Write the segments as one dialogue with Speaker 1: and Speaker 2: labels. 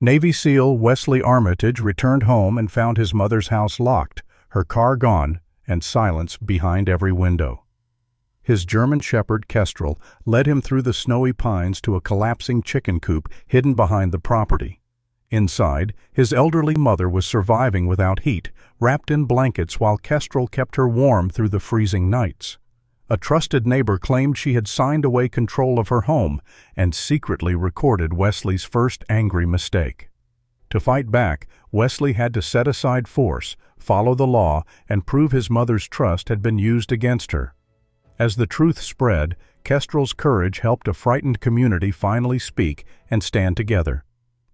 Speaker 1: Navy SEAL Wesley Armitage returned home and found his mother's house locked, her car gone, and silence behind every window. His German shepherd, Kestrel, led him through the snowy pines to a collapsing chicken coop hidden behind the property. Inside, his elderly mother was surviving without heat, wrapped in blankets while Kestrel kept her warm through the freezing nights. A trusted neighbor claimed she had signed away control of her home and secretly recorded Wesley's first angry mistake. To fight back, Wesley had to set aside force, follow the law, and prove his mother's trust had been used against her. As the truth spread, Kestrel's courage helped a frightened community finally speak and stand together.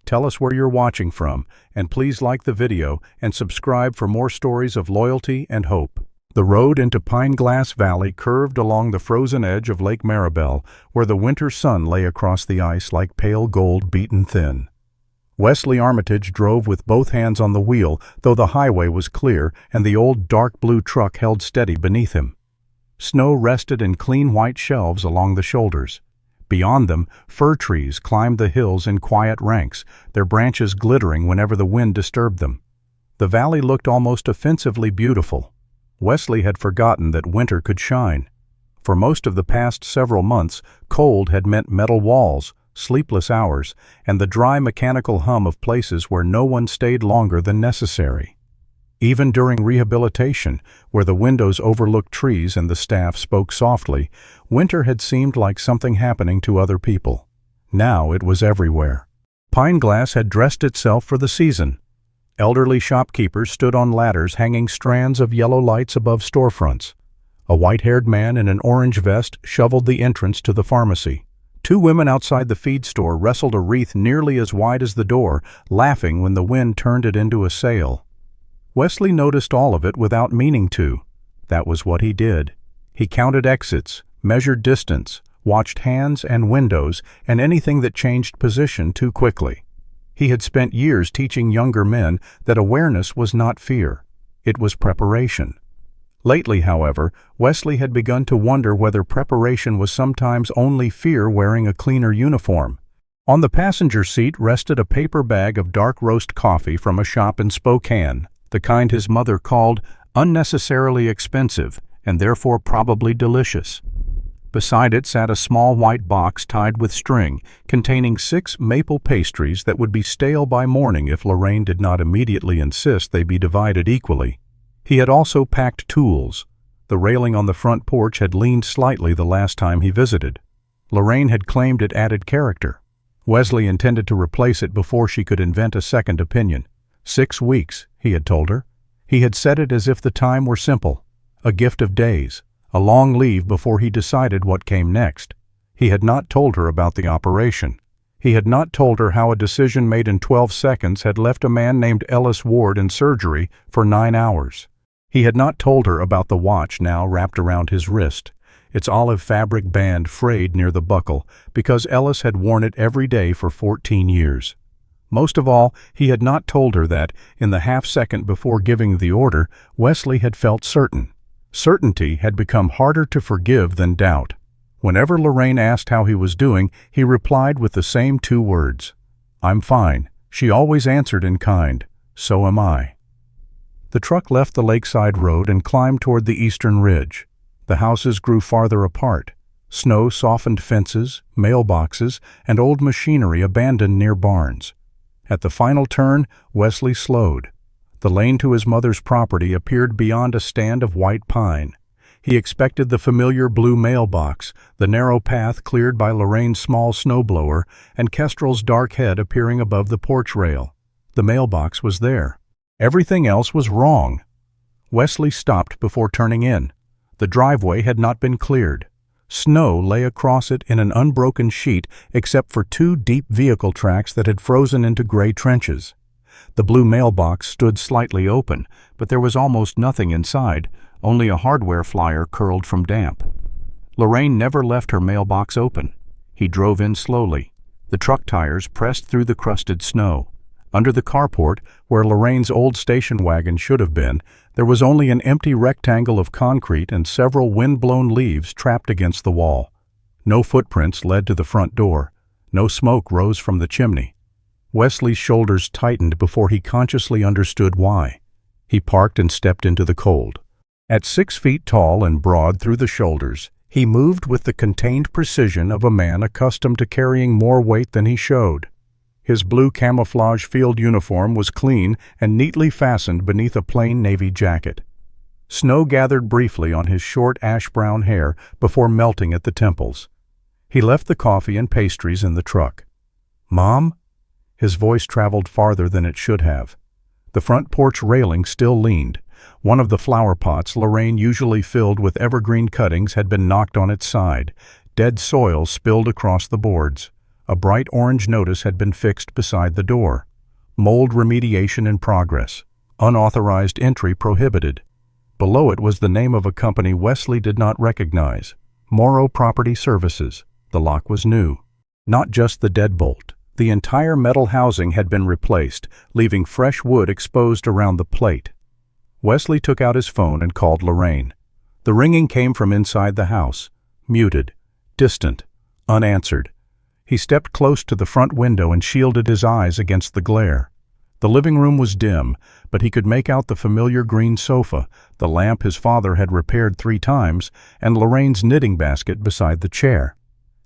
Speaker 1: Tell us where you're watching from, and please like the video and subscribe for more stories of loyalty and hope. The road into Pine Glass Valley curved along the frozen edge of Lake Maribel, where the winter sun lay across the ice like pale gold beaten thin. Wesley Armitage drove with both hands on the wheel, though the highway was clear and the old dark blue truck held steady beneath him. Snow rested in clean white shelves along the shoulders. Beyond them, fir trees climbed the hills in quiet ranks, their branches glittering whenever the wind disturbed them. The valley looked almost offensively beautiful. Wesley had forgotten that winter could shine. For most of the past several months, cold had meant metal walls, sleepless hours, and the dry mechanical hum of places where no one stayed longer than necessary. Even during rehabilitation, where the windows overlooked trees and the staff spoke softly, winter had seemed like something happening to other people. Now it was everywhere. Pine Glass had dressed itself for the season. Elderly shopkeepers stood on ladders hanging strands of yellow lights above storefronts. A white-haired man in an orange vest shoveled the entrance to the pharmacy. Two women outside the feed store wrestled a wreath nearly as wide as the door, laughing when the wind turned it into a sail. Wesley noticed all of it without meaning to. That was what he did. He counted exits, measured distance, watched hands and windows and anything that changed position too quickly. He had spent years teaching younger men that awareness was not fear. It was preparation. Lately, however, Wesley had begun to wonder whether preparation was sometimes only fear wearing a cleaner uniform. On the passenger seat rested a paper bag of dark roast coffee from a shop in Spokane, the kind his mother called unnecessarily expensive and therefore probably delicious. Beside it sat a small white box tied with string, containing 6 maple pastries that would be stale by morning if Lorraine did not immediately insist they be divided equally. He had also packed tools. The railing on the front porch had leaned slightly the last time he visited. Lorraine had claimed it added character. Wesley intended to replace it before she could invent a second opinion. 6 weeks, he had told her. He had said it as if the time were simple, a gift of days, a long leave before he decided what came next. He had not told her about the operation. He had not told her how a decision made in 12 seconds had left a man named Ellis Ward in surgery for 9 hours. He had not told her about the watch now wrapped around his wrist, its olive fabric band frayed near the buckle because Ellis had worn it every day for 14 years. Most of all, he had not told her that, in the half-second before giving the order, Wesley had felt certain. Certainty had become harder to forgive than doubt. Whenever Lorraine asked how he was doing, he replied with the same 2 words. "I'm fine." She always answered in kind, "So am I." The truck left the lakeside road and climbed toward the eastern ridge. The houses grew farther apart. Snow softened fences, mailboxes, and old machinery abandoned near barns. At the final turn, Wesley slowed. The lane to his mother's property appeared beyond a stand of white pine. He expected the familiar blue mailbox, the narrow path cleared by Lorraine's small snowblower, and Kestrel's dark head appearing above the porch rail. The mailbox was there. Everything else was wrong. Wesley stopped before turning in. The driveway had not been cleared. Snow lay across it in an unbroken sheet except for 2 deep vehicle tracks that had frozen into gray trenches. The blue mailbox stood slightly open, but there was almost nothing inside, only a hardware flyer curled from damp. Lorraine never left her mailbox open. He drove in slowly. The truck tires pressed through the crusted snow. Under the carport, where Lorraine's old station wagon should have been, there was only an empty rectangle of concrete and several wind-blown leaves trapped against the wall. No footprints led to the front door. No smoke rose from the chimney. Wesley's shoulders tightened before he consciously understood why. He parked and stepped into the cold. At 6 feet tall and broad through the shoulders, he moved with the contained precision of a man accustomed to carrying more weight than he showed. His blue camouflage field uniform was clean and neatly fastened beneath a plain navy jacket. Snow gathered briefly on his short ash-brown hair before melting at the temples. He left the coffee and pastries in the truck. "Mom?" His voice traveled farther than it should have. The front porch railing still leaned. One of the flower pots Lorraine usually filled with evergreen cuttings had been knocked on its side. Dead soil spilled across the boards. A bright orange notice had been fixed beside the door. Mold remediation in progress. Unauthorized entry prohibited. Below it was the name of a company Wesley did not recognize. Morrow Property Services. The lock was new. Not just the deadbolt. The entire metal housing had been replaced, leaving fresh wood exposed around the plate. Wesley took out his phone and called Lorraine. The ringing came from inside the house. Muted. Distant. Unanswered. He stepped close to the front window and shielded his eyes against the glare. The living room was dim, but he could make out the familiar green sofa, the lamp his father had repaired 3 times, and Lorraine's knitting basket beside the chair.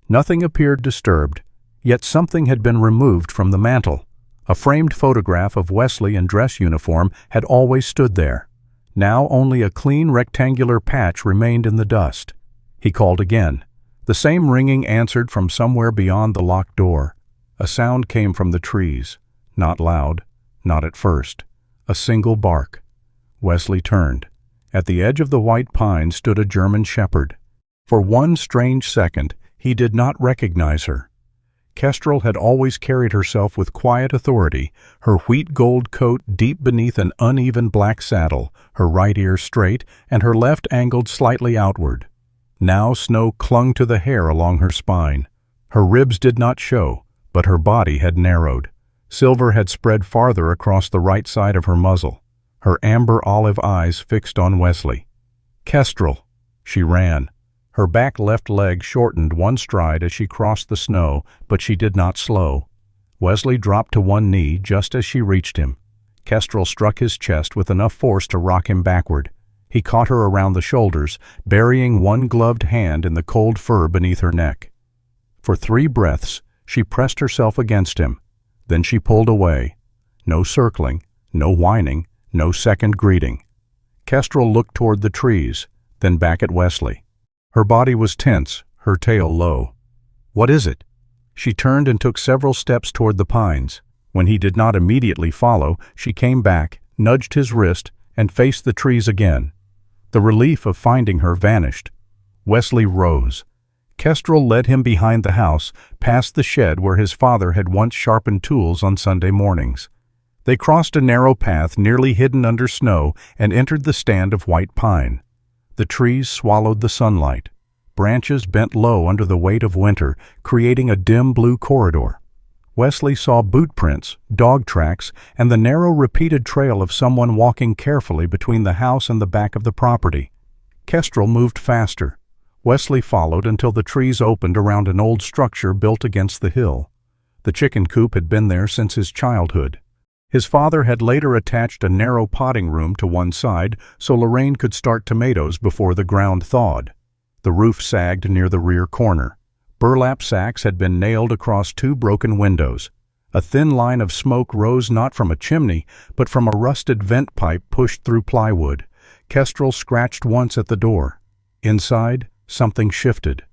Speaker 1: Nothing appeared disturbed, yet something had been removed from the mantel. A framed photograph of Wesley in dress uniform had always stood there. Now only a clean rectangular patch remained in the dust. He called again. The same ringing answered from somewhere beyond the locked door. A sound came from the trees. Not loud, not at first. A single bark. Wesley turned. At the edge of the white pine stood a German shepherd. For one strange second, he did not recognize her. Kestrel had always carried herself with quiet authority, her wheat gold coat deep beneath an uneven black saddle, her right ear straight, and her left angled slightly outward. Now snow clung to the hair along her spine. Her ribs did not show, but her body had narrowed. Silver had spread farther across the right side of her muzzle. Her amber olive eyes fixed on Wesley. "Kestrel!" She ran. Her back left leg shortened one stride as she crossed the snow, but she did not slow. Wesley dropped to one knee just as she reached him. Kestrel struck his chest with enough force to rock him backward. He caught her around the shoulders, burying one gloved hand in the cold fur beneath her neck. For 3 breaths, she pressed herself against him. Then she pulled away. No circling, no whining, no second greeting. Kestrel looked toward the trees, then back at Wesley. Her body was tense, her tail low. "What is it?" She turned and took several steps toward the pines. When he did not immediately follow, she came back, nudged his wrist, and faced the trees again. The relief of finding her vanished. Wesley rose. Kestrel led him behind the house, past the shed where his father had once sharpened tools on Sunday mornings. They crossed a narrow path nearly hidden under snow and entered the stand of white pine. The trees swallowed the sunlight. Branches bent low under the weight of winter, creating a dim blue corridor. Wesley saw boot prints, dog tracks, and the narrow repeated trail of someone walking carefully between the house and the back of the property. Kestrel moved faster. Wesley followed until the trees opened around an old structure built against the hill. The chicken coop had been there since his childhood. His father had later attached a narrow potting room to one side so Lorraine could start tomatoes before the ground thawed. The roof sagged near the rear corner. Burlap sacks had been nailed across 2 broken windows. A thin line of smoke rose not from a chimney, but from a rusted vent pipe pushed through plywood. Kestrel scratched once at the door. Inside, something shifted.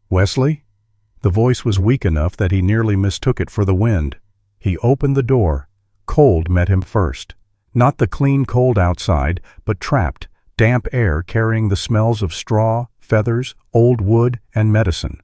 Speaker 1: "Wesley?" The voice was weak enough that he nearly mistook it for the wind. He opened the door. Cold met him first. Not the clean cold outside, but trapped, damp air carrying the smells of straw, feathers, old wood, and medicine.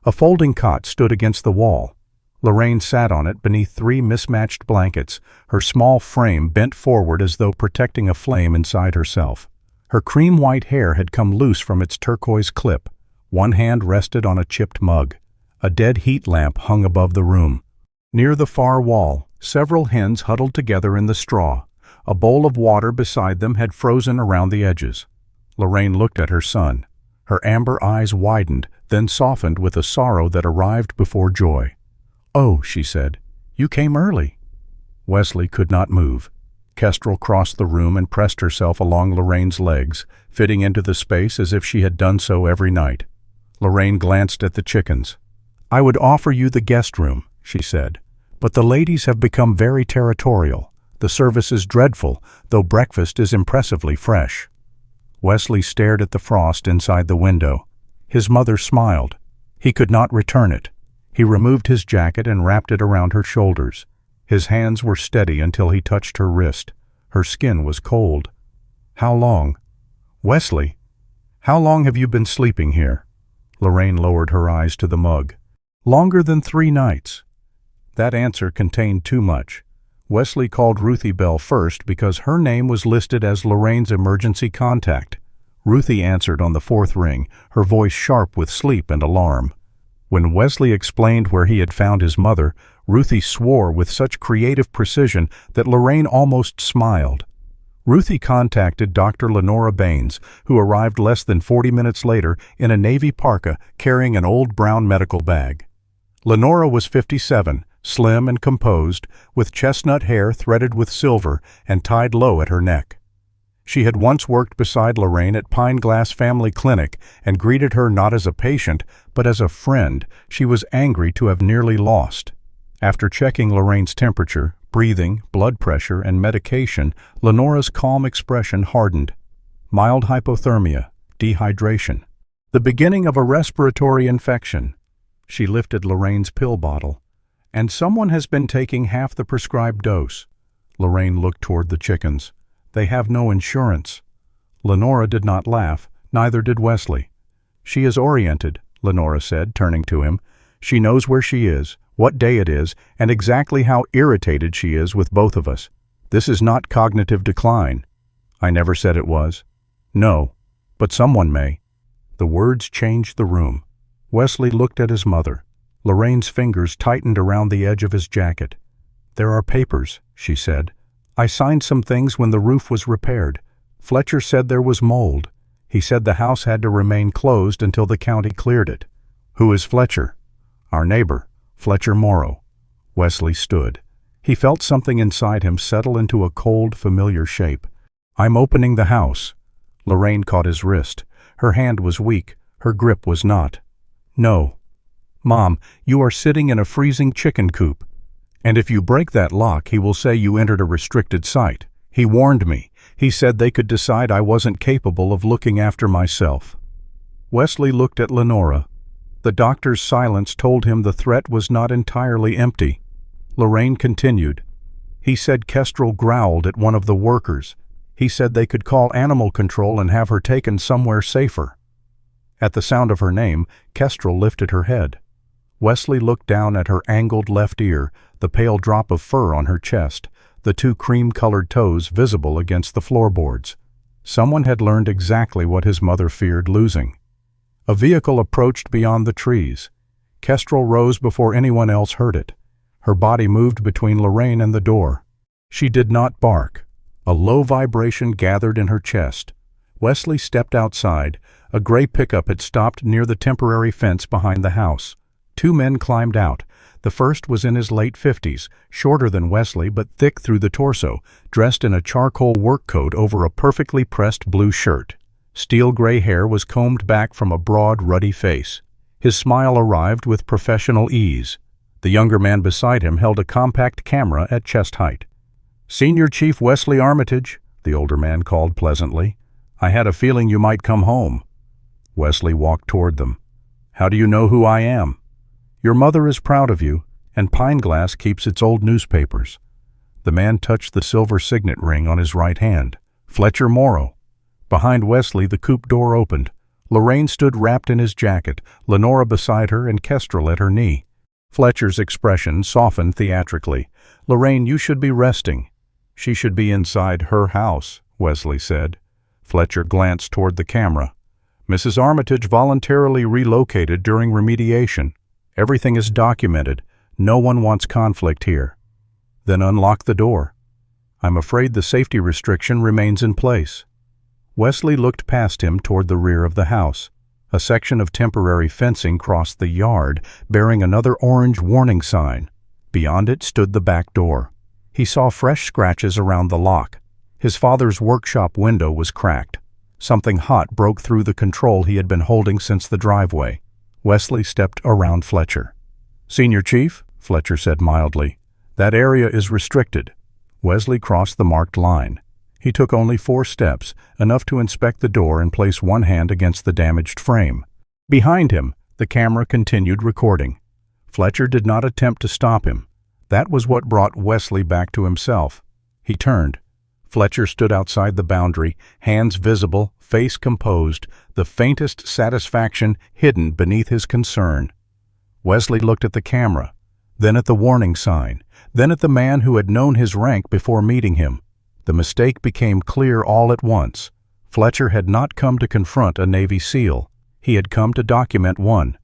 Speaker 1: A folding cot stood against the wall. Lorraine sat on it beneath 3 mismatched blankets, her small frame bent forward as though protecting a flame inside herself. Her cream-white hair had come loose from its turquoise clip. One hand rested on a chipped mug. A dead heat lamp hung above the room. Near the far wall, several hens huddled together in the straw. A bowl of water beside them had frozen around the edges. Lorraine looked at her son. Her amber eyes widened, then softened with a sorrow that arrived before joy. "Oh," she said, You came early." Wesley could not move. Kestrel crossed the room and pressed herself along Lorraine's legs, fitting into the space as if she had done so every night. Lorraine glanced at the chickens. "I would offer you the guest room," she said, "but the ladies have become very territorial. The service is dreadful, though breakfast is impressively fresh." Wesley stared at the frost inside the window. His mother smiled. He could not return it. He removed his jacket and wrapped it around her shoulders. His hands were steady until he touched her wrist. Her skin was cold. "How long?" "Wesley, how long have you been sleeping here?" Lorraine lowered her eyes to the mug. "Longer than 3 nights." That answer contained too much. Wesley called Ruthie Bell first because her name was listed as Lorraine's emergency contact. Ruthie answered on the 4th ring, her voice sharp with sleep and alarm. When Wesley explained where he had found his mother, Ruthie swore with such creative precision that Lorraine almost smiled. Ruthie contacted Dr. Lenora Baines, who arrived less than 40 minutes later in a Navy parka carrying an old brown medical bag. Lenora was 57, slim and composed, with chestnut hair threaded with silver and tied low at her neck. She had once worked beside Lorraine at Pine Glass Family Clinic and greeted her not as a patient, but as a friend she was angry to have nearly lost. After checking Lorraine's temperature, breathing, blood pressure, and medication, Lenora's calm expression hardened. Mild hypothermia, dehydration. The beginning of a respiratory infection. She lifted Lorraine's pill bottle. "And someone has been taking half the prescribed dose." Lorraine looked toward the chickens. "They have no insurance." Lenora did not laugh, neither did Wesley. "She is oriented," Lenora said, turning to him. "She knows where she is, what day it is, and exactly how irritated she is with both of us. This is not cognitive decline." "I never said it was." "No, but someone may." The words changed the room. Wesley looked at his mother. Lorraine's fingers tightened around the edge of his jacket. "There are papers," she said. "I signed some things when the roof was repaired. Fletcher said there was mold. He said the house had to remain closed until the county cleared it." "Who is Fletcher?" "Our neighbor, Fletcher Morrow." Wesley stood. He felt something inside him settle into a cold, familiar shape. "I'm opening the house." Lorraine caught his wrist. Her hand was weak. Her grip was not. "No. Mom, you are sitting in a freezing chicken coop. And if you break that lock, he will say you entered a restricted site. He warned me. He said they could decide I wasn't capable of looking after myself." Wesley looked at Lenora. The doctor's silence told him the threat was not entirely empty. Lorraine continued. "He said Kestrel growled at one of the workers. He said they could call animal control and have her taken somewhere safer." At the sound of her name, Kestrel lifted her head. Wesley looked down at her angled left ear, the pale drop of fur on her chest, the 2 cream-colored toes visible against the floorboards. Someone had learned exactly what his mother feared losing. A vehicle approached beyond the trees. Kestrel rose before anyone else heard it. Her body moved between Lorraine and the door. She did not bark. A low vibration gathered in her chest. Wesley stepped outside. A gray pickup had stopped near the temporary fence behind the house. 2 men climbed out. The first was in his late 50s, shorter than Wesley but thick through the torso, dressed in a charcoal work coat over a perfectly pressed blue shirt. Steel gray hair was combed back from a broad, ruddy face. His smile arrived with professional ease. The younger man beside him held a compact camera at chest height. "Senior Chief Wesley Armitage," the older man called pleasantly. "I had a feeling you might come home." Wesley walked toward them. "How do you know who I am?" "Your mother is proud of you, and Pine Glass keeps its old newspapers." The man touched the silver signet ring on his right hand. "Fletcher Morrow." Behind Wesley, the coop door opened. Lorraine stood wrapped in his jacket, Lenora beside her and Kestrel at her knee. Fletcher's expression softened theatrically. "Lorraine, you should be resting." "She should be inside her house," Wesley said. Fletcher glanced toward the camera. "Mrs. Armitage voluntarily relocated during remediation. Everything is documented. No one wants conflict here." "Then unlock the door." "I'm afraid the safety restriction remains in place." Wesley looked past him toward the rear of the house. A section of temporary fencing crossed the yard, bearing another orange warning sign. Beyond it stood the back door. He saw fresh scratches around the lock. His father's workshop window was cracked. Something hot broke through the control he had been holding since the driveway. Wesley stepped around Fletcher. "Senior Chief," Fletcher said mildly, "that area is restricted." Wesley crossed the marked line. He took only 4 steps, enough to inspect the door and place one hand against the damaged frame. Behind him, the camera continued recording. Fletcher did not attempt to stop him. That was what brought Wesley back to himself. He turned. Fletcher stood outside the boundary, hands visible, face composed, the faintest satisfaction hidden beneath his concern. Wesley looked at the camera, then at the warning sign, then at the man who had known his rank before meeting him. The mistake became clear all at once. Fletcher had not come to confront a Navy SEAL. He had come to document one.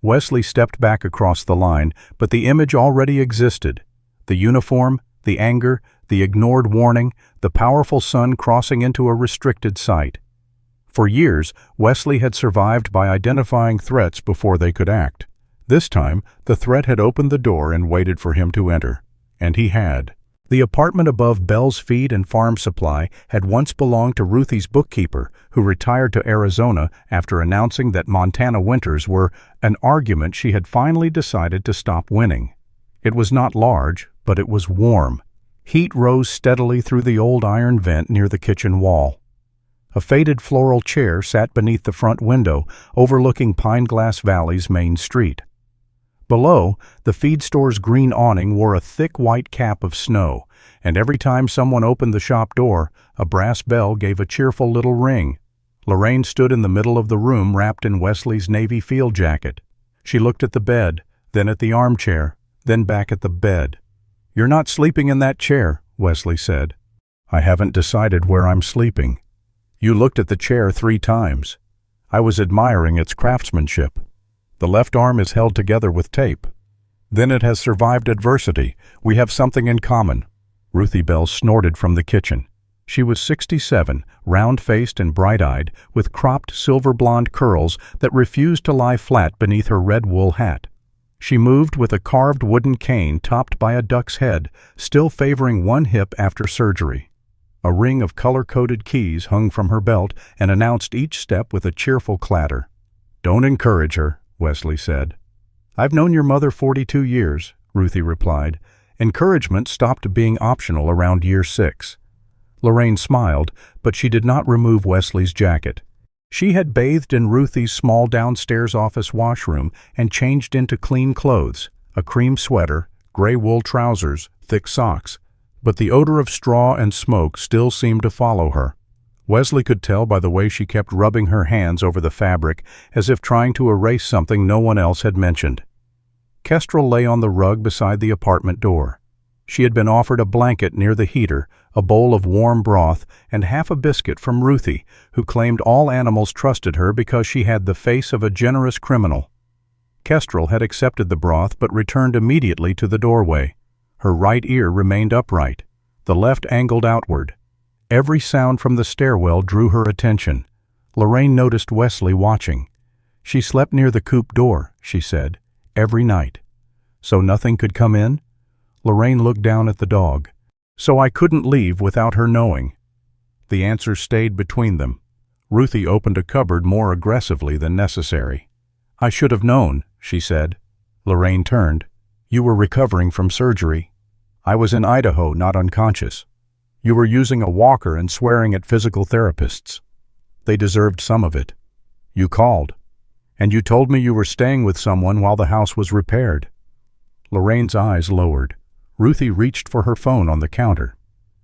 Speaker 1: Wesley stepped back across the line, but the image already existed. The uniform, the anger, the ignored warning, the powerful sun crossing into a restricted sight. For years, Wesley had survived by identifying threats before they could act. This time, the threat had opened the door and waited for him to enter. And he had. The apartment above Bell's Feed and Farm Supply had once belonged to Ruthie's bookkeeper, who retired to Arizona after announcing that Montana winters were an argument she had finally decided to stop winning. It was not large, but it was warm. Heat rose steadily through the old iron vent near the kitchen wall. A faded floral chair sat beneath the front window, overlooking Pine Glass Valley's main street. Below, the feed store's green awning wore a thick white cap of snow, and every time someone opened the shop door, a brass bell gave a cheerful little ring. Lorraine stood in the middle of the room wrapped in Wesley's Navy field jacket. She looked at the bed, then at the armchair, then back at the bed. "You're not sleeping in that chair," Wesley said. "I haven't decided where I'm sleeping." "You looked at the chair 3 times. I was admiring its craftsmanship. The left arm is held together with tape. Then it has survived adversity. We have something in common." Ruthie Bell snorted from the kitchen. She was 67, round-faced and bright-eyed, with cropped silver-blonde curls that refused to lie flat beneath her red wool hat. She moved with a carved wooden cane topped by a duck's head, still favoring one hip after surgery. A ring of color-coded keys hung from her belt and announced each step with a cheerful clatter. "Don't encourage her," Wesley said. "I've known your mother 42 years, Ruthie replied. Encouragement stopped being optional around year 6. Lorraine smiled, but she did not remove Wesley's jacket. She had bathed in Ruthie's small downstairs office washroom and changed into clean clothes, a cream sweater, gray wool trousers, thick socks. But the odor of straw and smoke still seemed to follow her. Wesley could tell by the way she kept rubbing her hands over the fabric, as if trying to erase something no one else had mentioned. Kestrel lay on the rug beside the apartment door. She had been offered a blanket near the heater, a bowl of warm broth, and half a biscuit from Ruthie, who claimed all animals trusted her because she had the face of a generous criminal. Kestrel had accepted the broth but returned immediately to the doorway. Her right ear remained upright, the left angled outward. Every sound from the stairwell drew her attention. Lorraine noticed Wesley watching. "She slept near the coop door," she said, "every night." "So nothing could come in?" Lorraine looked down at the dog. "So I couldn't leave without her knowing." The answer stayed between them. Ruthie opened a cupboard more aggressively than necessary. "I should have known," she said. Lorraine turned. "You were recovering from surgery. I was in Idaho, not unconscious. You were using a walker and swearing at physical therapists. They deserved some of it. You called. And you told me you were staying with someone while the house was repaired." Lorraine's eyes lowered. Ruthie reached for her phone on the counter.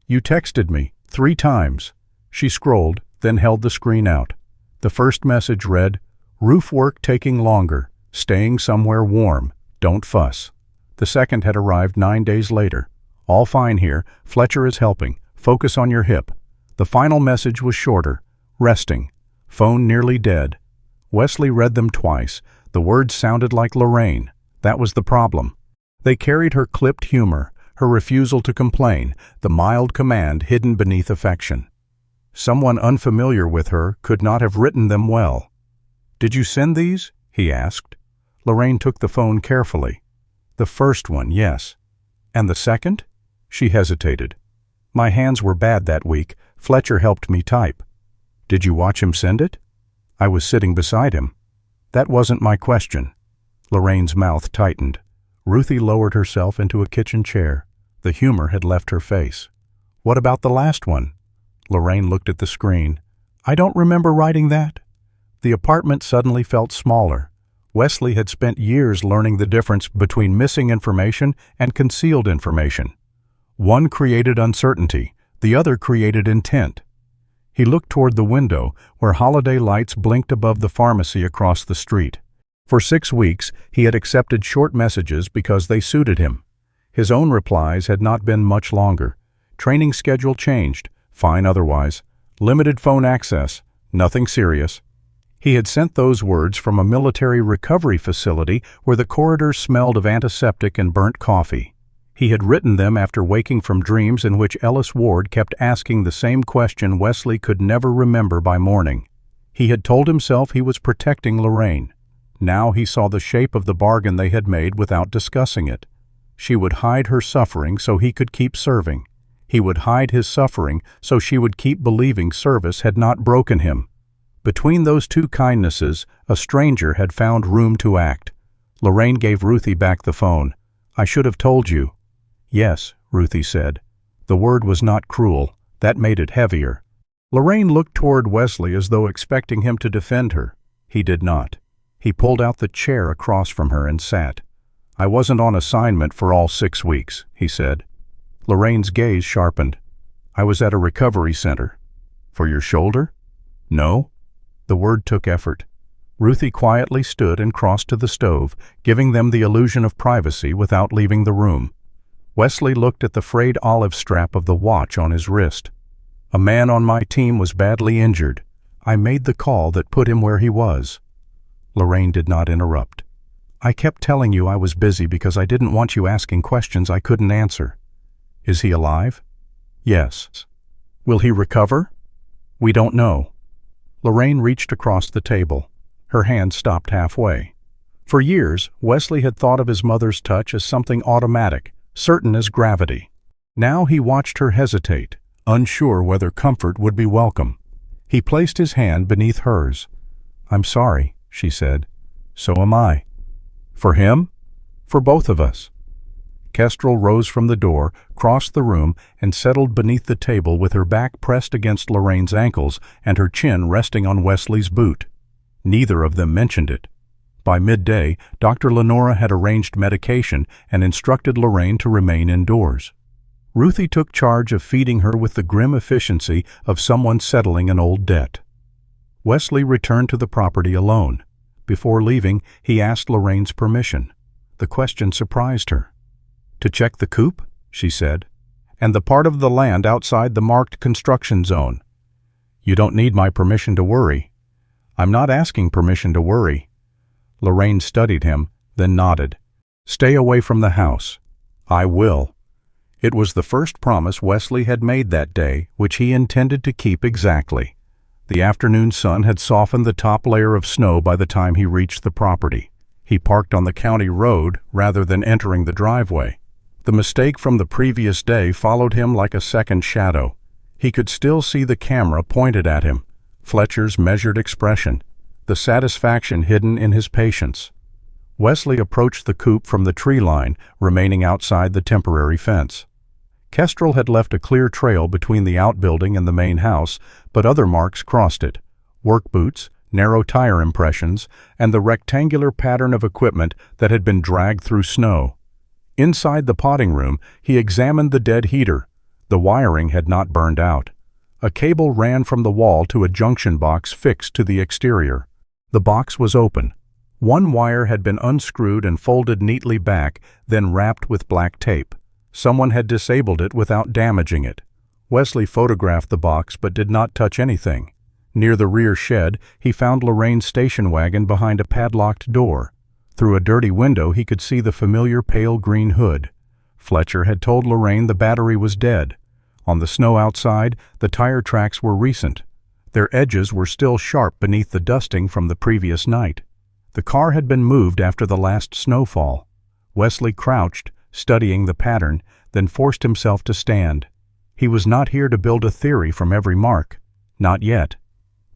Speaker 1: "You texted me 3 times. She scrolled, then held the screen out. The first message read, "Roof work taking longer. Staying somewhere warm. Don't fuss." The second had arrived 9 days later. "All fine here. Fletcher is helping. Focus on your hip." The final message was shorter. "Resting. Phone nearly dead." Wesley read them twice. The words sounded like Lorraine. That was the problem. They carried her clipped humor, her refusal to complain, the mild command hidden beneath affection. Someone unfamiliar with her could not have written them well. "Did you send these?" he asked. Lorraine took the phone carefully. "The first one, yes." And the second? She hesitated. My hands were bad that week. Fletcher helped me type. Did you watch him send it? I was sitting beside him. That wasn't my question. Lorraine's mouth tightened. Ruthie lowered herself into a kitchen chair. The humor had left her face. What about the last one? Lorraine looked at the screen. I don't remember writing that. The apartment suddenly felt smaller. Wesley had spent years learning the difference between missing information and concealed information. One created uncertainty, the other created intent. He looked toward the window, where holiday lights blinked above the pharmacy across the street. For 6 weeks, he had accepted short messages because they suited him. His own replies had not been much longer. Training schedule changed, fine otherwise. Limited phone access, nothing serious. He had sent those words from a military recovery facility where the corridors smelled of antiseptic and burnt coffee. He had written them after waking from dreams in which Ellis Ward kept asking the same question Wesley could never remember by morning. He had told himself he was protecting Lorraine. Now he saw the shape of the bargain they had made without discussing it. She would hide her suffering so he could keep serving. He would hide his suffering so she would keep believing service had not broken him. Between those two kindnesses, a stranger had found room to act. Lorraine gave Ruthie back the phone. I should have told you. Yes, Ruthie said. The word was not cruel. That made it heavier. Lorraine looked toward Wesley as though expecting him to defend her. He did not. He pulled out the chair across from her and sat. I wasn't on assignment for all 6 weeks, he said. Lorraine's gaze sharpened. I was at a recovery center. For your shoulder? No. The word took effort. Ruthie quietly stood and crossed to the stove, giving them the illusion of privacy without leaving the room. Wesley looked at the frayed olive strap of the watch on his wrist. A man on my team was badly injured. I made the call that put him where he was. Lorraine did not interrupt. I kept telling you I was busy because I didn't want you asking questions I couldn't answer. Is he alive? Yes. Will he recover? We don't know. Lorraine reached across the table. Her hand stopped halfway. For years, Wesley had thought of his mother's touch as something automatic, certain as gravity. Now he watched her hesitate, unsure whether comfort would be welcome. He placed his hand beneath hers. I'm sorry, she said. So am I. For him? For both of us. Kestrel rose from the door, crossed the room, and settled beneath the table with her back pressed against Lorraine's ankles and her chin resting on Wesley's boot. Neither of them mentioned it. By midday, Dr. Lenora had arranged medication and instructed Lorraine to remain indoors. Ruthie took charge of feeding her with the grim efficiency of someone settling an old debt. Wesley returned to the property alone. Before leaving, he asked Lorraine's permission. The question surprised her. To check the coop, she said, and the part of the land outside the marked construction zone. You don't need my permission to worry. I'm not asking permission to worry. Lorraine studied him, then nodded. Stay away from the house. I will. It was the first promise Wesley had made that day, which he intended to keep exactly. The afternoon sun had softened the top layer of snow by the time he reached the property. He parked on the county road rather than entering the driveway. The mistake from the previous day followed him like a second shadow. He could still see the camera pointed at him, Fletcher's measured expression, the satisfaction hidden in his patience. Wesley approached the coop from the tree line, remaining outside the temporary fence. Kestrel had left a clear trail between the outbuilding and the main house, but other marks crossed it: work boots, narrow tire impressions, and the rectangular pattern of equipment that had been dragged through snow. Inside the potting room, he examined the dead heater. The wiring had not burned out. A cable ran from the wall to a junction box fixed to the exterior. The box was open. One wire had been unscrewed and folded neatly back, then wrapped with black tape. Someone had disabled it without damaging it. Wesley photographed the box but did not touch anything. Near the rear shed, he found Lorraine's station wagon behind a padlocked door. Through a dirty window, he could see the familiar pale green hood. Fletcher had told Lorraine the battery was dead. On the snow outside, the tire tracks were recent. Their edges were still sharp beneath the dusting from the previous night. The car had been moved after the last snowfall. Wesley crouched, studying the pattern, then forced himself to stand. He was not here to build a theory from every mark. Not yet.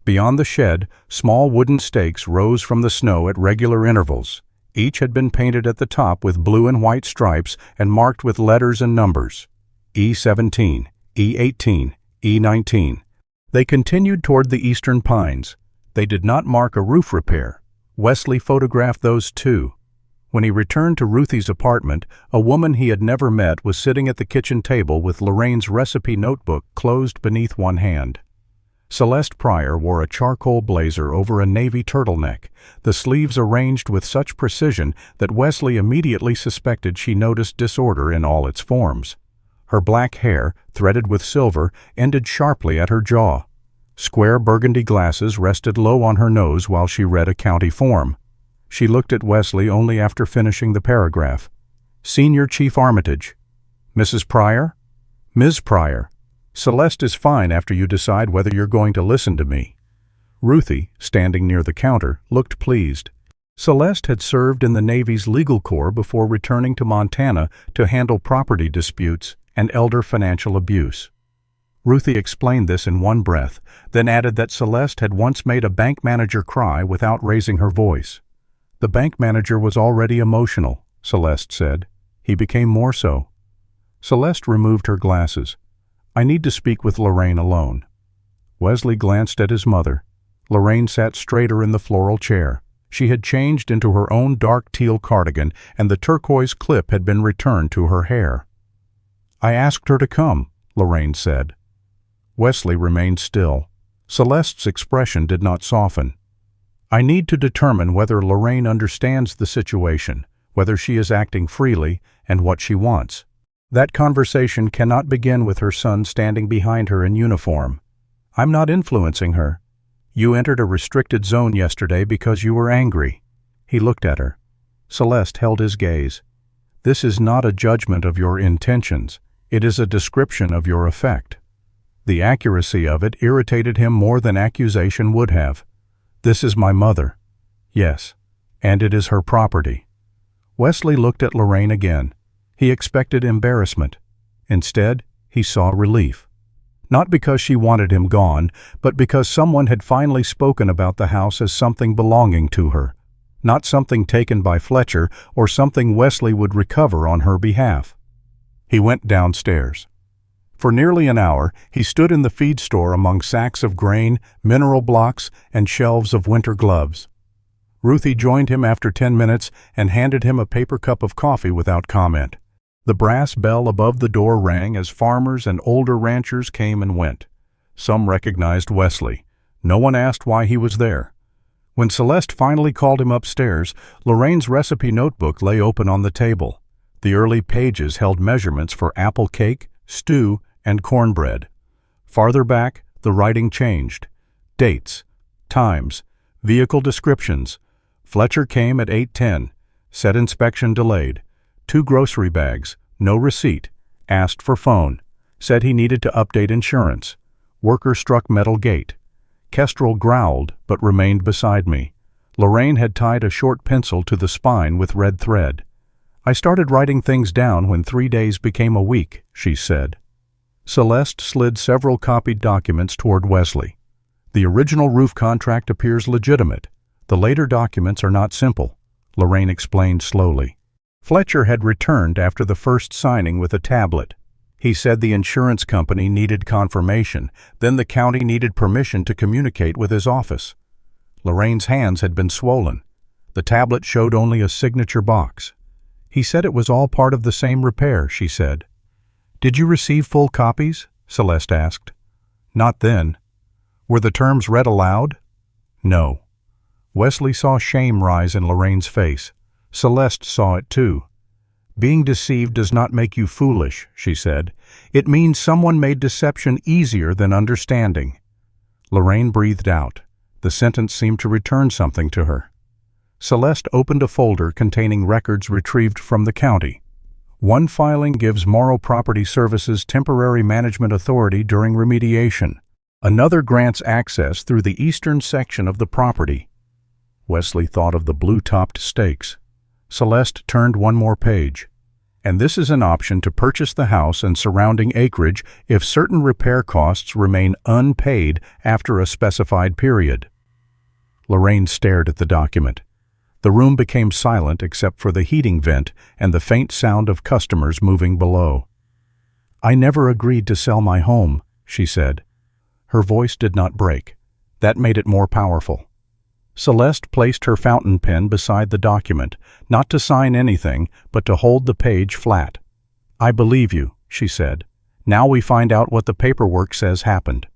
Speaker 1: Beyond the shed, small wooden stakes rose from the snow at regular intervals. Each had been painted at the top with blue and white stripes and marked with letters and numbers. E17, E18, E19. They continued toward the eastern pines. They did not mark a roof repair. Wesley photographed those too. When he returned to Ruthie's apartment, a woman he had never met was sitting at the kitchen table with Lorraine's recipe notebook closed beneath one hand. Celeste Pryor wore a charcoal blazer over a navy turtleneck, the sleeves arranged with such precision that Wesley immediately suspected she noticed disorder in all its forms. Her black hair, threaded with silver, ended sharply at her jaw. Square burgundy glasses rested low on her nose while she read a county form. She looked at Wesley only after finishing the paragraph. Senior Chief Armitage. Mrs. Pryor? Ms. Pryor. Celeste is fine after you decide whether you're going to listen to me. Ruthie, standing near the counter, looked pleased. Celeste had served in the Navy's legal corps before returning to Montana to handle property disputes and elder financial abuse. Ruthie explained this in one breath, then added that Celeste had once made a bank manager cry without raising her voice. The bank manager was already emotional, Celeste said. He became more so. Celeste removed her glasses. I need to speak with Lorraine alone. Wesley glanced at his mother. Lorraine sat straighter in the floral chair. She had changed into her own dark teal cardigan, and the turquoise clip had been returned to her hair. I asked her to come, Lorraine said. Wesley remained still. Celeste's expression did not soften. I need to determine whether Lorraine understands the situation, whether she is acting freely, and what she wants. That conversation cannot begin with her son standing behind her in uniform. I'm not influencing her. You entered a restricted zone yesterday because you were angry. He looked at her. Celeste held his gaze. This is not a judgment of your intentions. It is a description of your effect. The accuracy of it irritated him more than accusation would have. This is my mother. Yes, and it is her property. Wesley looked at Lorraine again. He expected embarrassment. Instead, he saw relief. Not because she wanted him gone, but because someone had finally spoken about the house as something belonging to her, not something taken by Fletcher or something Wesley would recover on her behalf. He went downstairs. For nearly an hour, he stood in the feed store among sacks of grain, mineral blocks, and shelves of winter gloves. Ruthie joined him after 10 minutes and handed him a paper cup of coffee without comment. The brass bell above the door rang as farmers and older ranchers came and went. Some recognized Wesley. No one asked why he was there. When Celeste finally called him upstairs, Lorraine's recipe notebook lay open on the table. The early pages held measurements for apple cake, stew, and cornbread. Farther back, the writing changed. Dates, times, vehicle descriptions. Fletcher came at 8:10. Said inspection delayed. 2 grocery bags, no receipt. Asked for phone. Said he needed to update insurance. Worker struck metal gate. Kestrel growled but remained beside me. Lorraine had tied a short pencil to the spine with red thread. I started writing things down when 3 days became a week, she said. Celeste slid several copied documents toward Wesley. The original roof contract appears legitimate. The later documents are not simple, Lorraine explained slowly. Fletcher had returned after the first signing with a tablet. He said the insurance company needed confirmation, then the county needed permission to communicate with his office. Lorraine's hands had been swollen. The tablet showed only a signature box. He said it was all part of the same repair, she said. Did you receive full copies? Celeste asked. Not then. Were the terms read aloud? No. Wesley saw shame rise in Lorraine's face. Celeste saw it too. Being deceived does not make you foolish, she said. It means someone made deception easier than understanding. Lorraine breathed out. The sentence seemed to return something to her. Celeste opened a folder containing records retrieved from the county. One filing gives Morrow Property Services temporary management authority during remediation. Another grants access through the eastern section of the property. Wesley thought of the blue-topped stakes. Celeste turned one more page. And this is an option to purchase the house and surrounding acreage if certain repair costs remain unpaid after a specified period. Lorraine stared at the document. The room became silent except for the heating vent and the faint sound of customers moving below. "I never agreed to sell my home," she said. Her voice did not break. That made it more powerful. Celeste placed her fountain pen beside the document, not to sign anything, but to hold the page flat. "I believe you," she said. "Now we find out what the paperwork says happened."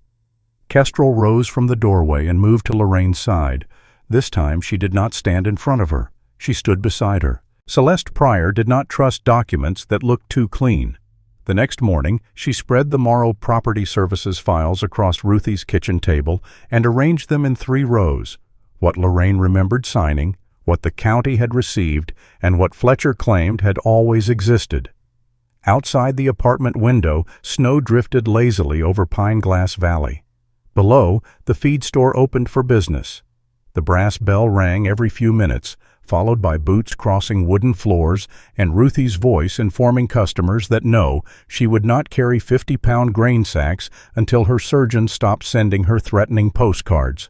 Speaker 1: Kestrel rose from the doorway and moved to Lorraine's side. This time she did not stand in front of her. She stood beside her. Celeste Pryor did not trust documents that looked too clean. The next morning, she spread the Morrow Property Services files across Ruthie's kitchen table and arranged them in 3 rows. What Lorraine remembered signing, what the county had received, and what Fletcher claimed had always existed. Outside the apartment window, snow drifted lazily over Pine Glass Valley. Below, the feed store opened for business. The brass bell rang every few minutes, followed by boots crossing wooden floors and Ruthie's voice informing customers that no, she would not carry 50-pound grain sacks until her surgeon stopped sending her threatening postcards.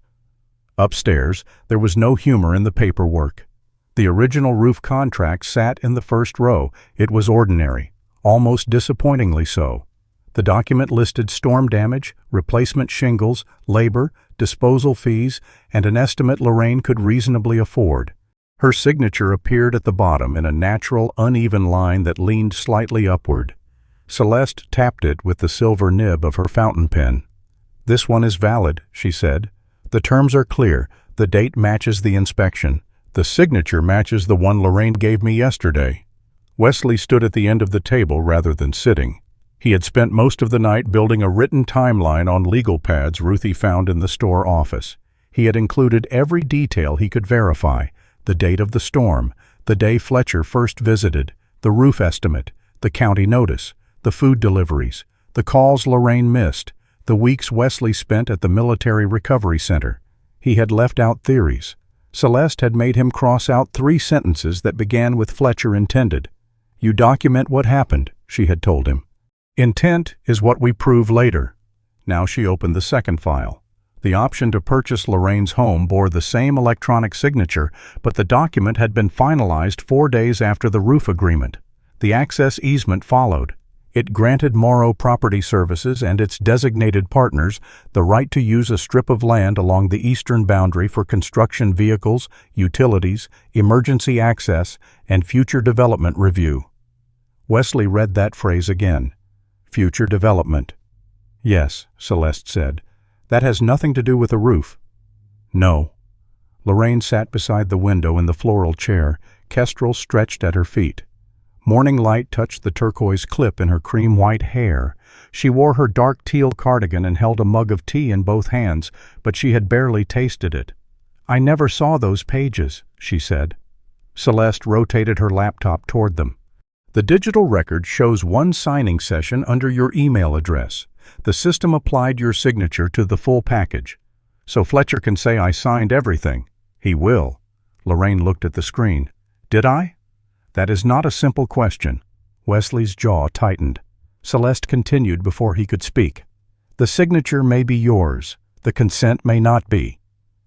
Speaker 1: Upstairs, there was no humor in the paperwork. The original roof contract sat in the first row. It was ordinary, almost disappointingly so. The document listed storm damage, replacement shingles, labor, disposal fees, and an estimate Lorraine could reasonably afford. Her signature appeared at the bottom in a natural, uneven line that leaned slightly upward. Celeste tapped it with the silver nib of her fountain pen. "This one is valid," she said. "The terms are clear. The date matches the inspection. The signature matches the one Lorraine gave me yesterday." Wesley stood at the end of the table rather than sitting. He had spent most of the night building a written timeline on legal pads Ruthie found in the store office. He had included every detail he could verify: the date of the storm, the day Fletcher first visited, the roof estimate, the county notice, the food deliveries, the calls Lorraine missed, the weeks Wesley spent at the Military Recovery Center. He had left out theories. Celeste had made him cross out 3 sentences that began with "Fletcher intended." "You document what happened," she had told him. "Intent is what we prove later." Now she opened the second file. The option to purchase Lorraine's home bore the same electronic signature, but the document had been finalized 4 days after the roof agreement. The access easement followed. It granted Morrow Property Services and its designated partners the right to use a strip of land along the eastern boundary for construction vehicles, utilities, emergency access, and future development review. Wesley read that phrase again. Future development. "Yes," Celeste said. "That has nothing to do with a roof." "No." Lorraine sat beside the window in the floral chair, Kestrel stretched at her feet. Morning light touched the turquoise clip in her cream-white hair. She wore her dark teal cardigan and held a mug of tea in both hands, but she had barely tasted it. "I never saw those pages," she said. Celeste rotated her laptop toward them. "The digital record shows one signing session under your email address. The system applied your signature to the full package. So Fletcher can say I signed everything. He will." Lorraine looked at the screen. "Did I?" "That is not a simple question." Wesley's jaw tightened. Celeste continued before he could speak. "The signature may be yours. The consent may not be."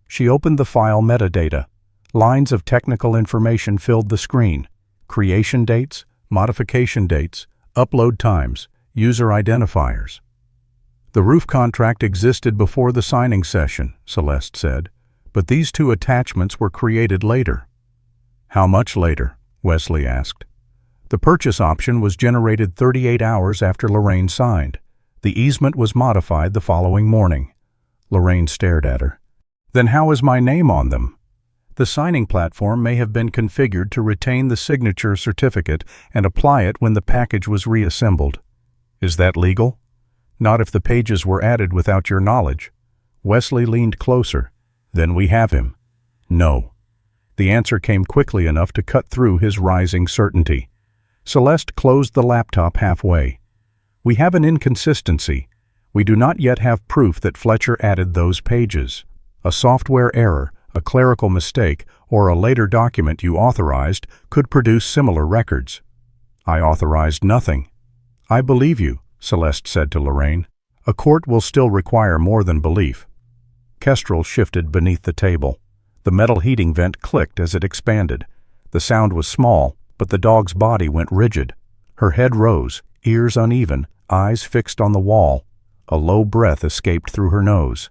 Speaker 1: She opened the file metadata. Lines of technical information filled the screen. Creation dates, modification dates, upload times, user identifiers. "The roof contract existed before the signing session," Celeste said, "but these 2 attachments were created later." "How much later?" Wesley asked. "The purchase option was generated 38 hours after Lorraine signed. The easement was modified the following morning." Lorraine stared at her. "Then how is my name on them?" "The signing platform may have been configured to retain the signature certificate and apply it when the package was reassembled." "Is that legal?" "Not if the pages were added without your knowledge." Wesley leaned closer. "Then we have him." "No." The answer came quickly enough to cut through his rising certainty. Celeste closed the laptop halfway. "We have an inconsistency. We do not yet have proof that Fletcher added those pages. A software error, a clerical mistake, or a later document you authorized could produce similar records." I authorized nothing. I believe you, Celeste said to Lorraine. A court will still require more than belief. Kestrel shifted beneath the table. The metal heating vent clicked as it expanded. The sound was small, but the dog's body went rigid. Her head rose, ears uneven, eyes fixed on the wall. A low breath escaped through her nose.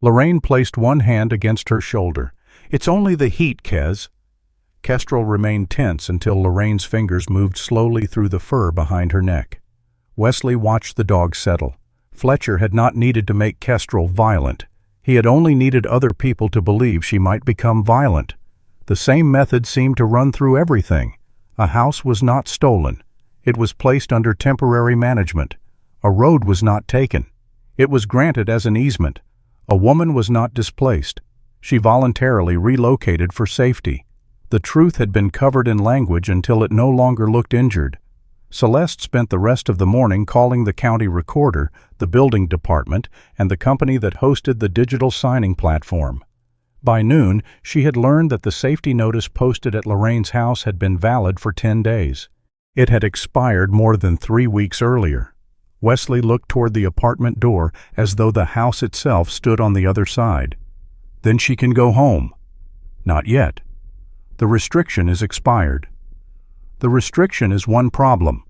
Speaker 1: Lorraine placed one hand against her shoulder. "It's only the heat, Kes." Kestrel remained tense until Lorraine's fingers moved slowly through the fur behind her neck. Wesley watched the dog settle. Fletcher had not needed to make Kestrel violent. He had only needed other people to believe she might become violent. The same method seemed to run through everything. A house was not stolen. It was placed under temporary management. A road was not taken. It was granted as an easement. A woman was not displaced. She voluntarily relocated for safety. The truth had been covered in language until it no longer looked injured. Celeste spent the rest of the morning calling the county recorder, the building department, and the company that hosted the digital signing platform. By noon, she had learned that the safety notice posted at Lorraine's house had been valid for 10 days. It had expired more than 3 weeks earlier. Wesley looked toward the apartment door as though the house itself stood on the other side. "Then she can go home." "Not yet. The restriction is expired." "The restriction is one problem.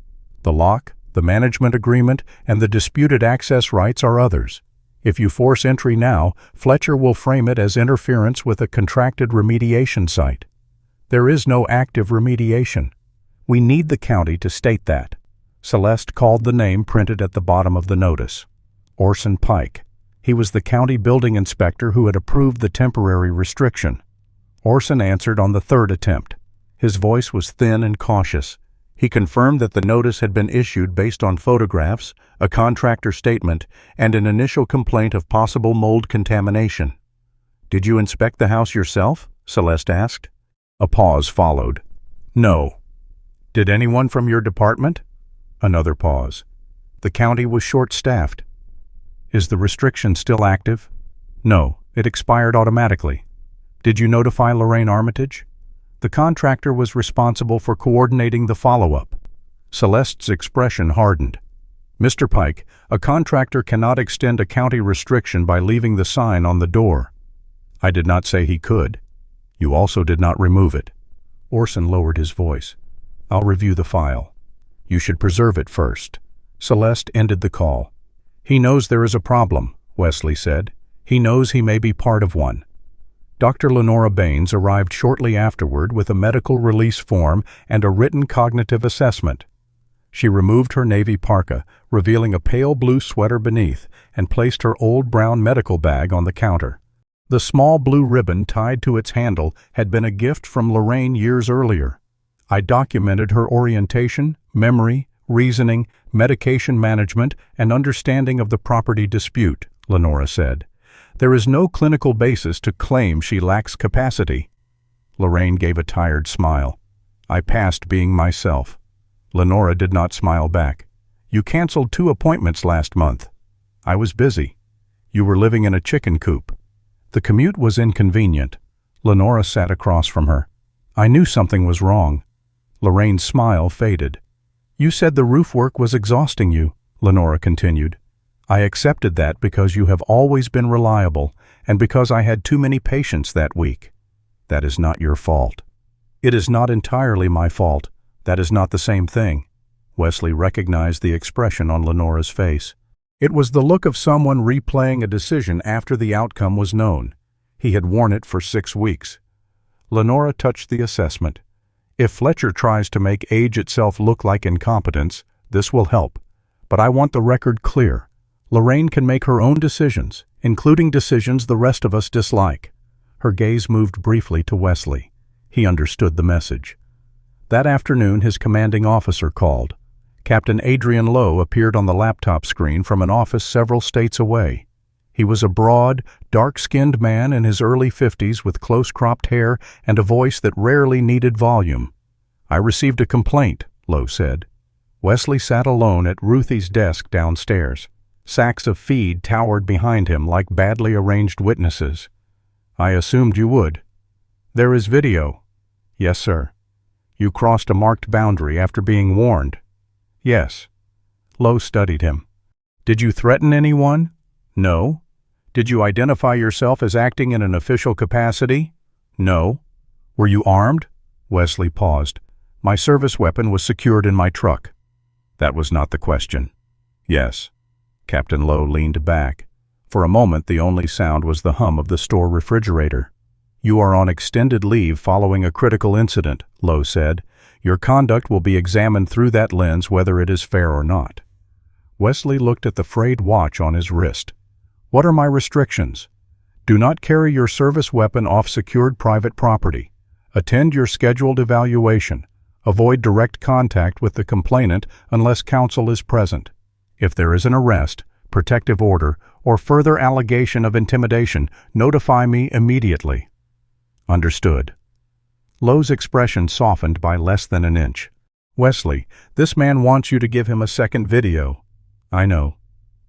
Speaker 1: The lock, the management agreement, and the disputed access rights are others. If you force entry now, Fletcher will frame it as interference with a contracted remediation site. There is no active remediation. We need the county to state that." Celeste called the name printed at the bottom of the notice. Orson Pike. He was the county building inspector who had approved the temporary restriction. Orson answered on the third attempt. His voice was thin and cautious. He confirmed that the notice had been issued based on photographs, a contractor statement, and an initial complaint of possible mold contamination. "Did you inspect the house yourself?" Celeste asked. A pause followed. "No." "Did anyone from your department?" Another pause. "The county was short-staffed." "Is the restriction still active?" "No, it expired automatically." "Did you notify Lorraine Armitage?" The contractor was responsible for coordinating the follow-up. Celeste's expression hardened. "Mr. Pike, a contractor cannot extend a county restriction by leaving the sign on the door." "I did not say he could." "You also did not remove it." Orson lowered his voice. "I'll review the file. You should preserve it first." Celeste ended the call. "He knows there is a problem," Wesley said. "He knows he may be part of one." Dr. Lenora Baines arrived shortly afterward with a medical release form and a written cognitive assessment. She removed her navy parka, revealing a pale blue sweater beneath, and placed her old brown medical bag on the counter. The small blue ribbon tied to its handle had been a gift from Lorraine years earlier. "I documented her orientation, memory, reasoning, medication management, and understanding of the property dispute," Lenora said. "There is no clinical basis to claim she lacks capacity." Lorraine gave a tired smile. "I passed being myself." Lenora did not smile back. "You canceled 2 appointments last month." "I was busy." "You were living in a chicken coop." The commute was inconvenient. Lenora sat across from her. "I knew something was wrong." Lorraine's smile faded. "You said the roof work was exhausting you," Lenora continued. "I accepted that because you have always been reliable and because I had too many patients that week." "That is not your fault." "It is not entirely my fault. That is not the same thing." Wesley recognized the expression on Lenora's face. It was the look of someone replaying a decision after the outcome was known. He had worn it for 6 weeks. Lenora touched the assessment. "If Fletcher tries to make age itself look like incompetence, this will help. But I want the record clear. Lorraine can make her own decisions, including decisions the rest of us dislike." Her gaze moved briefly to Wesley. He understood the message. That afternoon, his commanding officer called. Captain Adrian Lowe appeared on the laptop screen from an office several states away. He was a broad, dark-skinned man in his early 50s with close-cropped hair and a voice that rarely needed volume. "I received a complaint," Lowe said. Wesley sat alone at Ruthie's desk downstairs. Sacks of feed towered behind him like badly arranged witnesses. "I assumed you would." "There is video." "Yes, sir." You crossed a marked boundary after being warned. Yes. Lowe studied him. Did you threaten anyone? No. Did you identify yourself as acting in an official capacity? No. Were you armed? Wesley paused. My service weapon was secured in my truck. That was not the question. Yes. Captain Lowe leaned back. For a moment, the only sound was the hum of the store refrigerator. You are on extended leave following a critical incident, Lowe said. Your conduct will be examined through that lens whether it is fair or not. Wesley looked at the frayed watch on his wrist. What are my restrictions? Do not carry your service weapon off secured private property. Attend your scheduled evaluation. Avoid direct contact with the complainant unless counsel is present. If there is an arrest, protective order, or further allegation of intimidation, notify me immediately. Understood. Lowe's expression softened by less than an inch. Wesley, this man wants you to give him a second video. I know.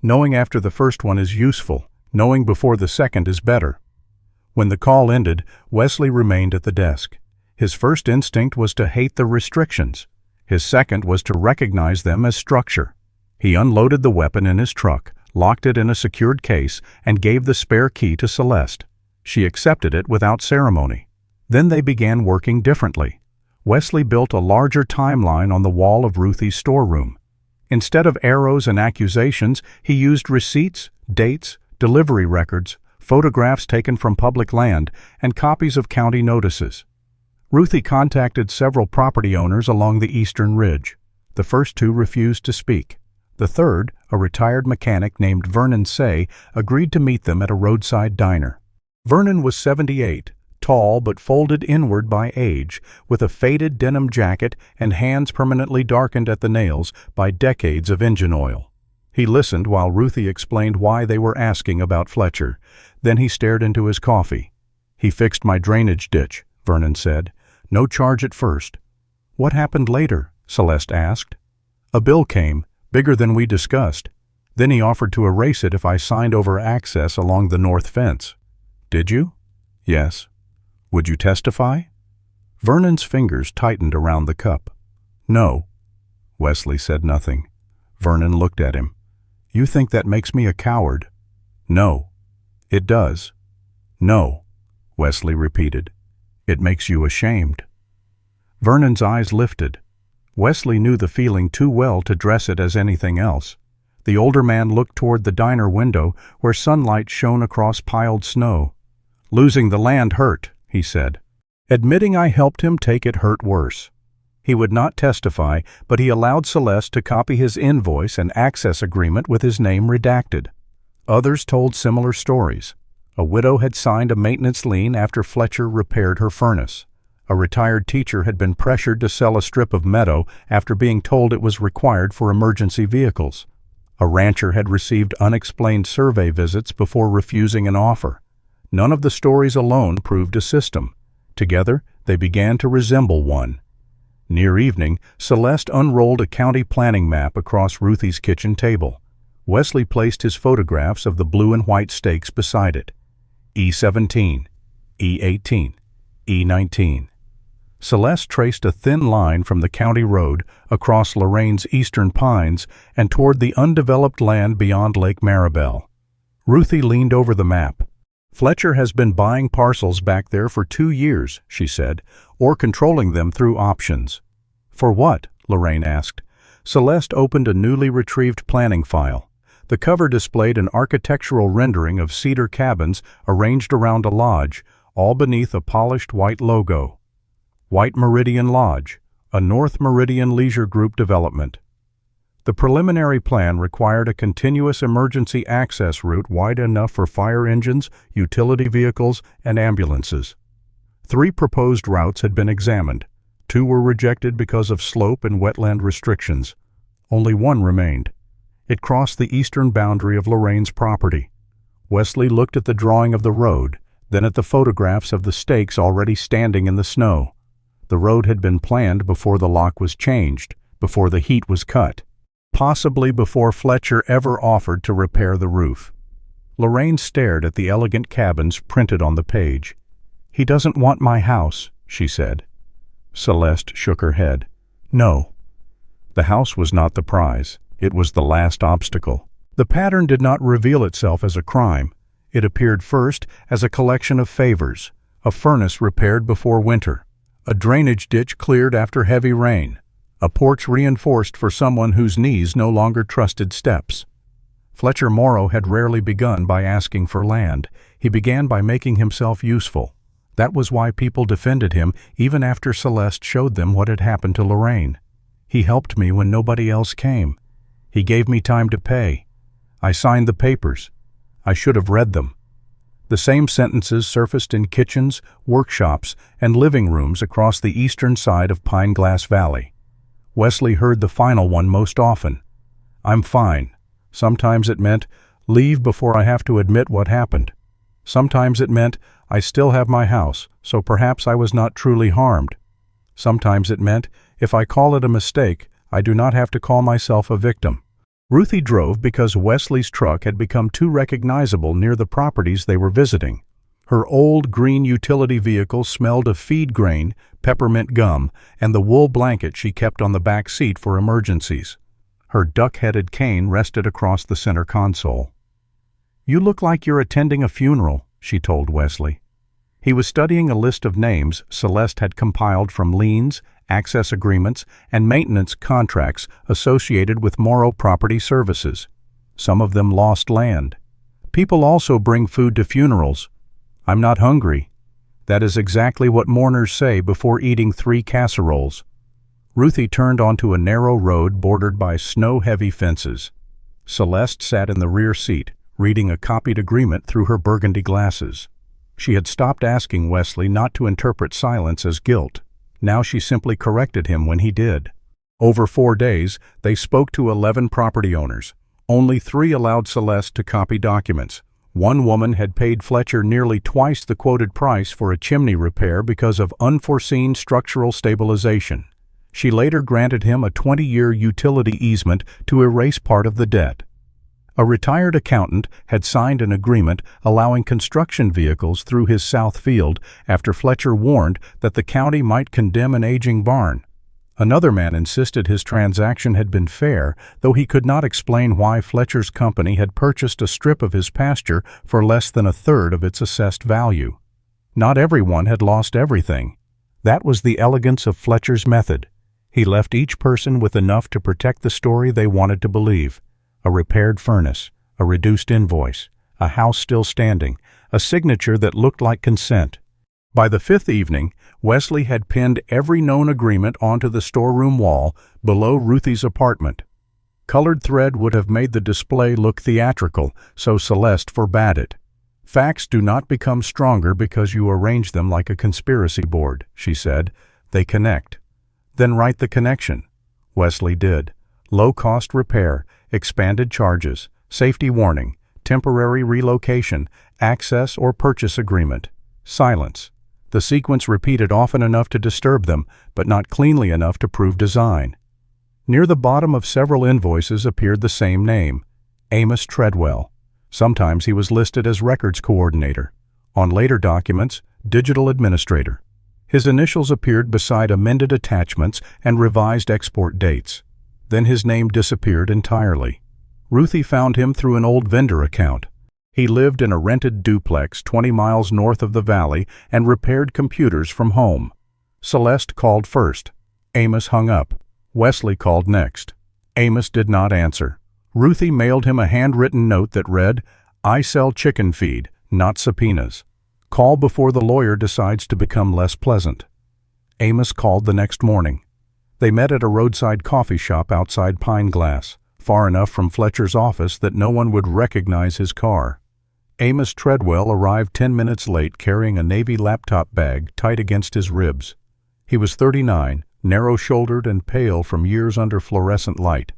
Speaker 1: Knowing after the first one is useful. Knowing before the second is better. When the call ended, Wesley remained at the desk. His first instinct was to hate the restrictions. His second was to recognize them as structure. He unloaded the weapon in his truck, locked it in a secured case, and gave the spare key to Celeste. She accepted it without ceremony. Then they began working differently. Wesley built a larger timeline on the wall of Ruthie's storeroom. Instead of arrows and accusations, he used receipts, dates, delivery records, photographs taken from public land, and copies of county notices. Ruthie contacted several property owners along the eastern ridge. The first two refused to speak. The third, a retired mechanic named Vernon Say, agreed to meet them at a roadside diner. Vernon was 78, tall but folded inward by age, with a faded denim jacket and hands permanently darkened at the nails by decades of engine oil. He listened while Ruthie explained why they were asking about Fletcher. Then he stared into his coffee. He fixed my drainage ditch, Vernon said. No charge at first. What happened later? Celeste asked. A bill came, bigger than we discussed. Then he offered to erase it if I signed over access along the north fence. Did you? Yes. Would you testify? Vernon's fingers tightened around the cup. No. Wesley said nothing. Vernon looked at him. You think that makes me a coward? No. It does. No, Wesley repeated. It makes you ashamed. Vernon's eyes lifted. Wesley knew the feeling too well to dress it as anything else. The older man looked toward the diner window where sunlight shone across piled snow. Losing the land hurt, he said. Admitting I helped him take it hurt worse. He would not testify, but he allowed Celeste to copy his invoice and access agreement with his name redacted. Others told similar stories. A widow had signed a maintenance lien after Fletcher repaired her furnace. A retired teacher had been pressured to sell a strip of meadow after being told it was required for emergency vehicles. A rancher had received unexplained survey visits before refusing an offer. None of the stories alone proved a system. Together, they began to resemble one. Near evening, Celeste unrolled a county planning map across Ruthie's kitchen table. Wesley placed his photographs of the blue and white stakes beside it. E17, E18, E19. Celeste traced a thin line from the county road across Lorraine's eastern pines and toward the undeveloped land beyond Lake Maribel. Ruthie leaned over the map. Fletcher has been buying parcels back there for 2 years, she said, or controlling them through options. For what? Lorraine asked. Celeste opened a newly retrieved planning file. The cover displayed an architectural rendering of cedar cabins arranged around a lodge, all beneath a polished white logo. White Meridian Lodge, a North Meridian Leisure Group development. The preliminary plan required a continuous emergency access route wide enough for fire engines, utility vehicles, and ambulances. 3 proposed routes had been examined. 2 were rejected because of slope and wetland restrictions. Only one remained. It crossed the eastern boundary of Lorraine's property. Wesley looked at the drawing of the road, then at the photographs of the stakes already standing in the snow. The road had been planned before the lock was changed, before the heat was cut, possibly before Fletcher ever offered to repair the roof. Lorraine stared at the elegant cabins printed on the page. He doesn't want my house, she said. Celeste shook her head. No. The house was not the prize. It was the last obstacle. The pattern did not reveal itself as a crime. It appeared first as a collection of favors: a furnace repaired before winter, a drainage ditch cleared after heavy rain, a porch reinforced for someone whose knees no longer trusted steps. Fletcher Morrow had rarely begun by asking for land. He began by making himself useful. That was why people defended him even after Celeste showed them what had happened to Lorraine. He helped me when nobody else came. He gave me time to pay. I signed the papers. I should have read them. The same sentences surfaced in kitchens, workshops, and living rooms across the eastern side of Pine Glass Valley. Wesley heard the final one most often. I'm fine. Sometimes it meant, leave before I have to admit what happened. Sometimes it meant, I still have my house, so perhaps I was not truly harmed. Sometimes it meant, if I call it a mistake, I do not have to call myself a victim. Ruthie drove because Wesley's truck had become too recognizable near the properties they were visiting. Her old green utility vehicle smelled of feed grain, peppermint gum, and the wool blanket she kept on the back seat for emergencies. Her duck-headed cane rested across the center console. You look like you're attending a funeral, she told Wesley. He was studying a list of names Celeste had compiled from liens, access agreements, and maintenance contracts associated with Morrow Property Services. Some of them lost land. People also bring food to funerals. I'm not hungry. That is exactly what mourners say before eating 3 casseroles. Ruthie turned onto a narrow road bordered by snow-heavy fences. Celeste sat in the rear seat, reading a copied agreement through her burgundy glasses. She had stopped asking Wesley not to interpret silence as guilt. Now she simply corrected him when he did. Over 4 days, they spoke to 11 property owners. Only 3 allowed Celeste to copy documents. One woman had paid Fletcher nearly twice the quoted price for a chimney repair because of unforeseen structural stabilization. She later granted him a 20-year utility easement to erase part of the debt. A retired accountant had signed an agreement allowing construction vehicles through his south field after Fletcher warned that the county might condemn an aging barn. Another man insisted his transaction had been fair, though he could not explain why Fletcher's company had purchased a strip of his pasture for less than a third of its assessed value. Not everyone had lost everything. That was the elegance of Fletcher's method. He left each person with enough to protect the story they wanted to believe. A repaired furnace, a reduced invoice, a house still standing, a signature that looked like consent. By the 5th evening, Wesley had pinned every known agreement onto the storeroom wall below Ruthie's apartment. Colored thread would have made the display look theatrical, so Celeste forbade it. Facts do not become stronger because you arrange them like a conspiracy board, she said. They connect. Then write the connection. Wesley did. Low-cost repair, expanded charges, safety warning, temporary relocation, access or purchase agreement. Silence. The sequence repeated often enough to disturb them, but not cleanly enough to prove design. Near the bottom of several invoices appeared the same name, Amos Treadwell. Sometimes he was listed as records coordinator. On later documents, digital administrator. His initials appeared beside amended attachments and revised export dates. Then his name disappeared entirely. Ruthie found him through an old vendor account. He lived in a rented duplex 20 miles north of the valley and repaired computers from home. Celeste called first. Amos hung up. Wesley called next. Amos did not answer. Ruthie mailed him a handwritten note that read, I sell chicken feed, not subpoenas. Call before the lawyer decides to become less pleasant. Amos called the next morning. They met at a roadside coffee shop outside Pine Glass, far enough from Fletcher's office that no one would recognize his car. Amos Treadwell arrived 10 minutes late carrying a Navy laptop bag tight against his ribs. He was 39, narrow-shouldered and pale from years under fluorescent light.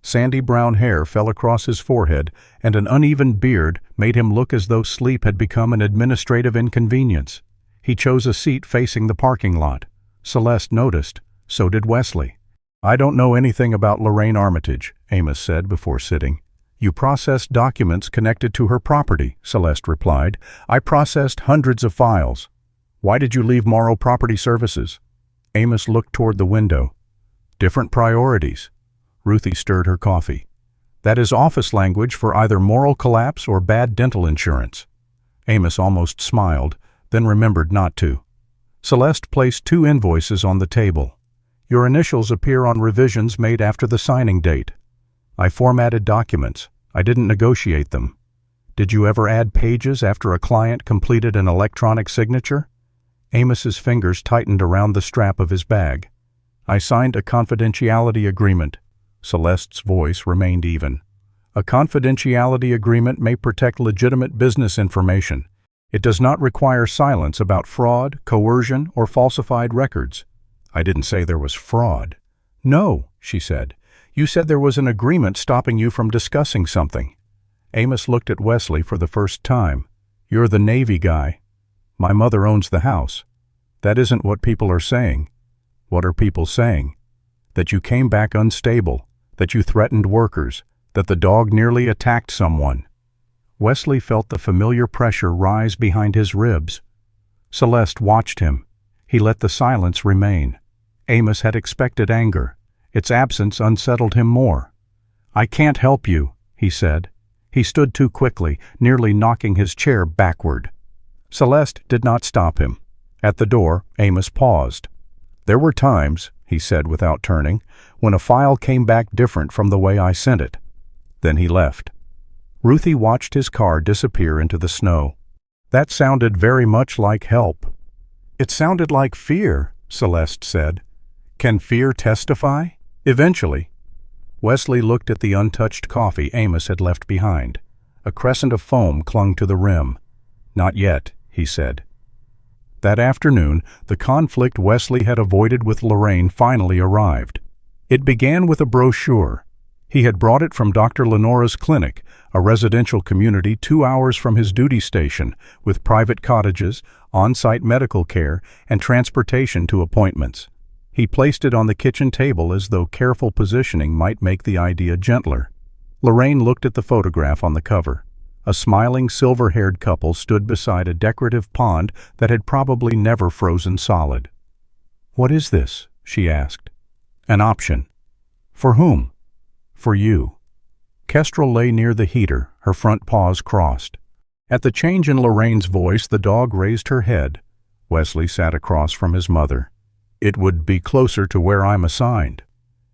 Speaker 1: Sandy brown hair fell across his forehead, and an uneven beard made him look as though sleep had become an administrative inconvenience. He chose a seat facing the parking lot. Celeste noticed. So did Wesley. I don't know anything about Lorraine Armitage, Amos said before sitting. You processed documents connected to her property, Celeste replied. I processed hundreds of files. Why did you leave Morrow Property Services? Amos looked toward the window. Different priorities. Ruthie stirred her coffee. That is office language for either moral collapse or bad dental insurance. Amos almost smiled, then remembered not to. Celeste placed 2 invoices on the table. Your initials appear on revisions made after the signing date. I formatted documents. I didn't negotiate them. Did you ever add pages after a client completed an electronic signature? Amos's fingers tightened around the strap of his bag. I signed a confidentiality agreement. Celeste's voice remained even. A confidentiality agreement may protect legitimate business information. It does not require silence about fraud, coercion, or falsified records. I didn't say there was fraud. No, she said. You said there was an agreement stopping you from discussing something. Amos looked at Wesley for the first time. You're the Navy guy. My mother owns the house. That isn't what people are saying. What are people saying? That you came back unstable, that you threatened workers, that the dog nearly attacked someone. Wesley felt the familiar pressure rise behind his ribs. Celeste watched him. He let the silence remain. Amos had expected anger. Its absence unsettled him more. I can't help you, he said. He stood too quickly, nearly knocking his chair backward. Celeste did not stop him. At the door, Amos paused. There were times, he said without turning, when a file came back different from the way I sent it. Then he left. Ruthie watched his car disappear into the snow. That sounded very much like help. It sounded like fear, Celeste said. Can fear testify? Eventually. Wesley looked at the untouched coffee Amos had left behind. A crescent of foam clung to the rim. Not yet, he said. That afternoon, the conflict Wesley had avoided with Lorraine finally arrived. It began with a brochure. He had brought it from Dr. Lenora's clinic, a residential community 2 hours from his duty station, with private cottages, on-site medical care, and transportation to appointments. He placed it on the kitchen table as though careful positioning might make the idea gentler. Lorraine looked at the photograph on the cover. A smiling, silver-haired couple stood beside a decorative pond that had probably never frozen solid. "What is this?" she asked. "An option." "For whom?" "For you." Kestrel lay near the heater, her front paws crossed. At the change in Lorraine's voice, the dog raised her head. Wesley sat across from his mother. "It would be closer to where I'm assigned.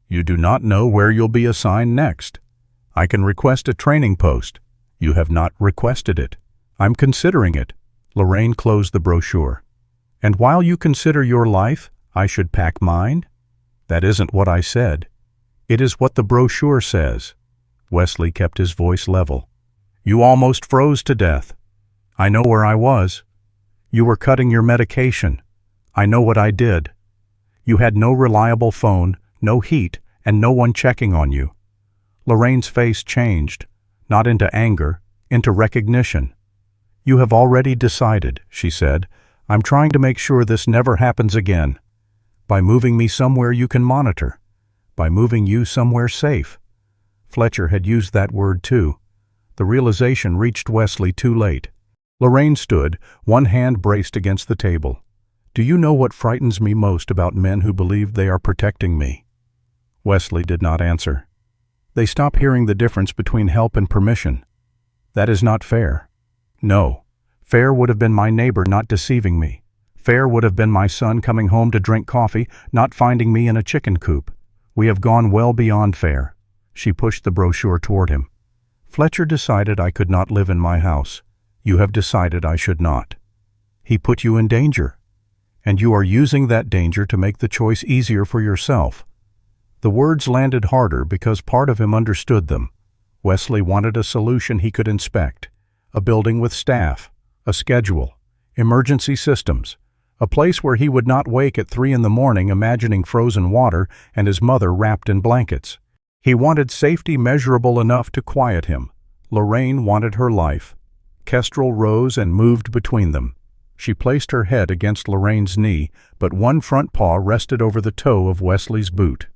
Speaker 1: You do not know where you'll be assigned next. I can request a training post. You have not requested it. I'm considering it." Lorraine closed the brochure. "And while you consider your life, I should pack mine?" "That isn't what I said. It is what the brochure says." Wesley kept his voice level. "You almost froze to death. I know where I was. You were cutting your medication. I know what I did. You had no reliable phone, no heat, and no one checking on you." Lorraine's face changed, not into anger, into recognition. "You have already decided," she said. "I'm trying to make sure this never happens again. By moving me somewhere you can monitor. By moving you somewhere safe." Fletcher had used that word too. The realization reached Wesley too late. Lorraine stood, one hand braced against the table. "Do you know what frightens me most about men who believe they are protecting me?" Wesley did not answer. "They stop hearing the difference between help and permission. That is not fair. No. Fair would have been my neighbor not deceiving me. Fair would have been my son coming home to drink coffee, not finding me in a chicken coop. We have gone well beyond fair." She pushed the brochure toward him. "Fletcher decided I could not live in my house. You have decided I should not. He put you in danger. And you are using that danger to make the choice easier for yourself." The words landed harder because part of him understood them. Wesley wanted a solution he could inspect. A building with staff, a schedule, emergency systems, a place where he would not wake at 3 in the morning imagining frozen water and his mother wrapped in blankets. He wanted safety measurable enough to quiet him. Lorraine wanted her life. Kestrel rose and moved between them. She placed her head against Lorraine's knee, but one front paw rested over the toe of Wesley's boot.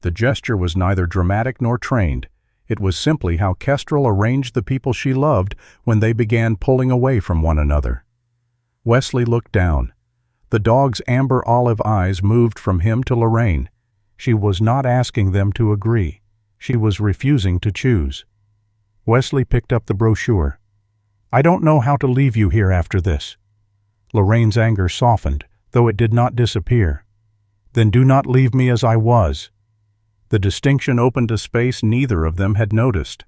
Speaker 1: The gesture was neither dramatic nor trained. It was simply how Kestrel arranged the people she loved when they began pulling away from one another. Wesley looked down. The dog's amber olive eyes moved from him to Lorraine. She was not asking them to agree. She was refusing to choose. Wesley picked up the brochure. "I don't know how to leave you here after this." Lorraine's anger softened, though it did not disappear. "Then do not leave me as I was." The distinction opened a space neither of them had noticed.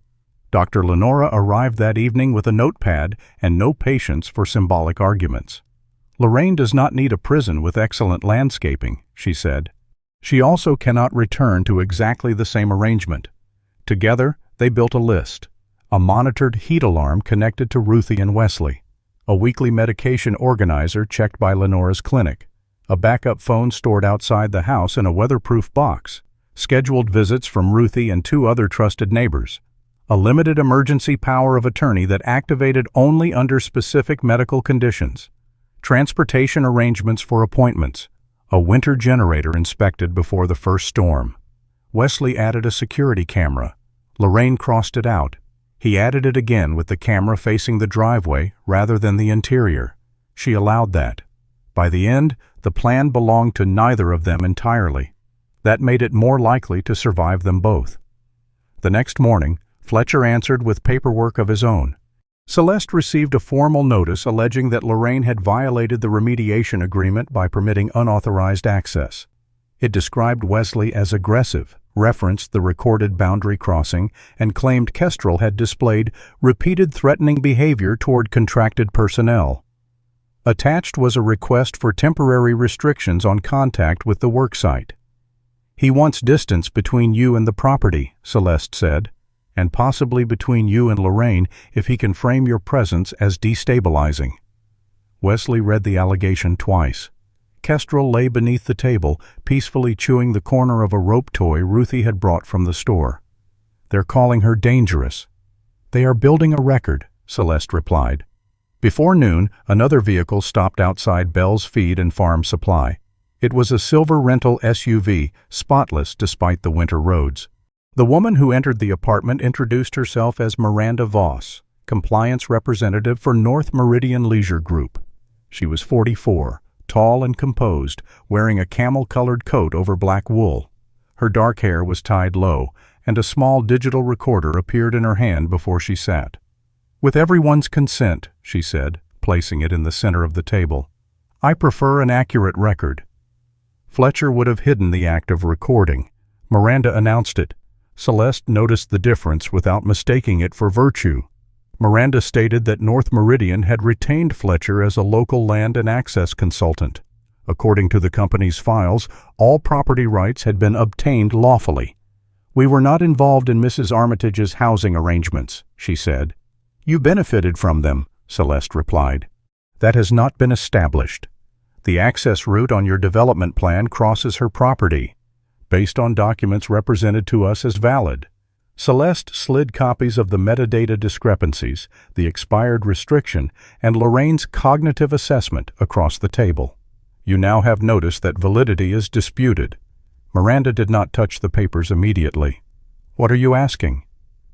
Speaker 1: Dr. Lenora arrived that evening with a notepad and no patience for symbolic arguments. "Lorraine does not need a prison with excellent landscaping," she said. "She also cannot return to exactly the same arrangement." Together, they built a list. A monitored heat alarm connected to Ruthie and Wesley. A weekly medication organizer checked by Lenora's clinic. A backup phone stored outside the house in a weatherproof box. Scheduled visits from Ruthie and 2 other trusted neighbors. A limited emergency power of attorney that activated only under specific medical conditions. Transportation arrangements for appointments. A winter generator inspected before the first storm. Wesley added a security camera. Lorraine crossed it out. He added it again with the camera facing the driveway rather than the interior. She allowed that. By the end, the plan belonged to neither of them entirely. That made it more likely to survive them both. The next morning, Fletcher answered with paperwork of his own. Celeste received a formal notice alleging that Lorraine had violated the remediation agreement by permitting unauthorized access. It described Wesley as aggressive, referenced the recorded boundary crossing, and claimed Kestrel had displayed repeated threatening behavior toward contracted personnel. Attached was a request for temporary restrictions on contact with the worksite. "He wants distance between you and the property," Celeste said, "and possibly between you and Lorraine if he can frame your presence as destabilizing." Wesley read the allegation twice. Kestrel lay beneath the table, peacefully chewing the corner of a rope toy Ruthie had brought from the store. "They're calling her dangerous." "They are building a record," Celeste replied. Before noon, another vehicle stopped outside Bell's Feed and Farm Supply. It was a silver rental SUV, spotless despite the winter roads. The woman who entered the apartment introduced herself as Miranda Voss, compliance representative for North Meridian Leisure Group. She was 44, tall and composed, wearing a camel-colored coat over black wool. Her dark hair was tied low, and a small digital recorder appeared in her hand before she sat. "With everyone's consent," she said, placing it in the center of the table. "I prefer an accurate record." Fletcher would have hidden the act of recording. Miranda announced it. Celeste noticed the difference without mistaking it for virtue. Miranda stated that North Meridian had retained Fletcher as a local land and access consultant. According to the company's files, all property rights had been obtained lawfully. "We were not involved in Mrs. Armitage's housing arrangements," she said. "You benefited from them," Celeste replied. "That has not been established. The access route on your development plan crosses her property, based on documents represented to us as valid." Celeste slid copies of the metadata discrepancies, the expired restriction, and Lorraine's cognitive assessment across the table. "You now have noticed that validity is disputed." Miranda did not touch the papers immediately. "What are you asking?"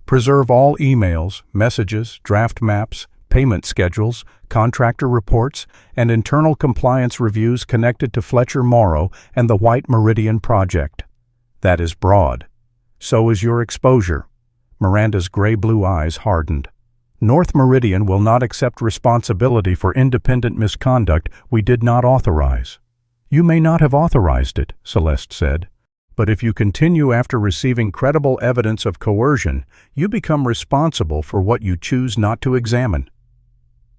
Speaker 1: "Preserve all emails, messages, draft maps, payment schedules, contractor reports, and internal compliance reviews connected to Fletcher Morrow and the White Meridian Project." "That is broad." "So is your exposure." Miranda's gray-blue eyes hardened. "North Meridian will not accept responsibility for independent misconduct we did not authorize." "You may not have authorized it," Celeste said. "But if you continue after receiving credible evidence of coercion, you become responsible for what you choose not to examine."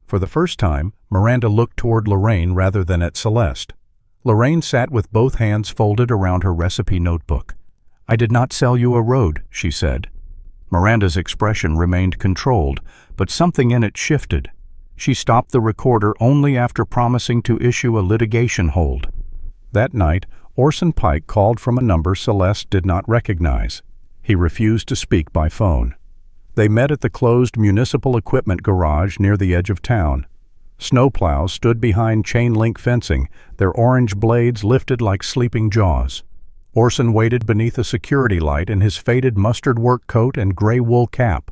Speaker 1: For the first time, Miranda looked toward Lorraine rather than at Celeste. Lorraine sat with both hands folded around her recipe notebook. "I did not sell you a road," she said. Miranda's expression remained controlled, but something in it shifted. She stopped the recorder only after promising to issue a litigation hold. That night, Orson Pike called from a number Celeste did not recognize. He refused to speak by phone. They met at the closed municipal equipment garage near the edge of town. Snowplows stood behind chain-link fencing, their orange blades lifted like sleeping jaws. Orson waited beneath a security light in his faded mustard work coat and gray wool cap.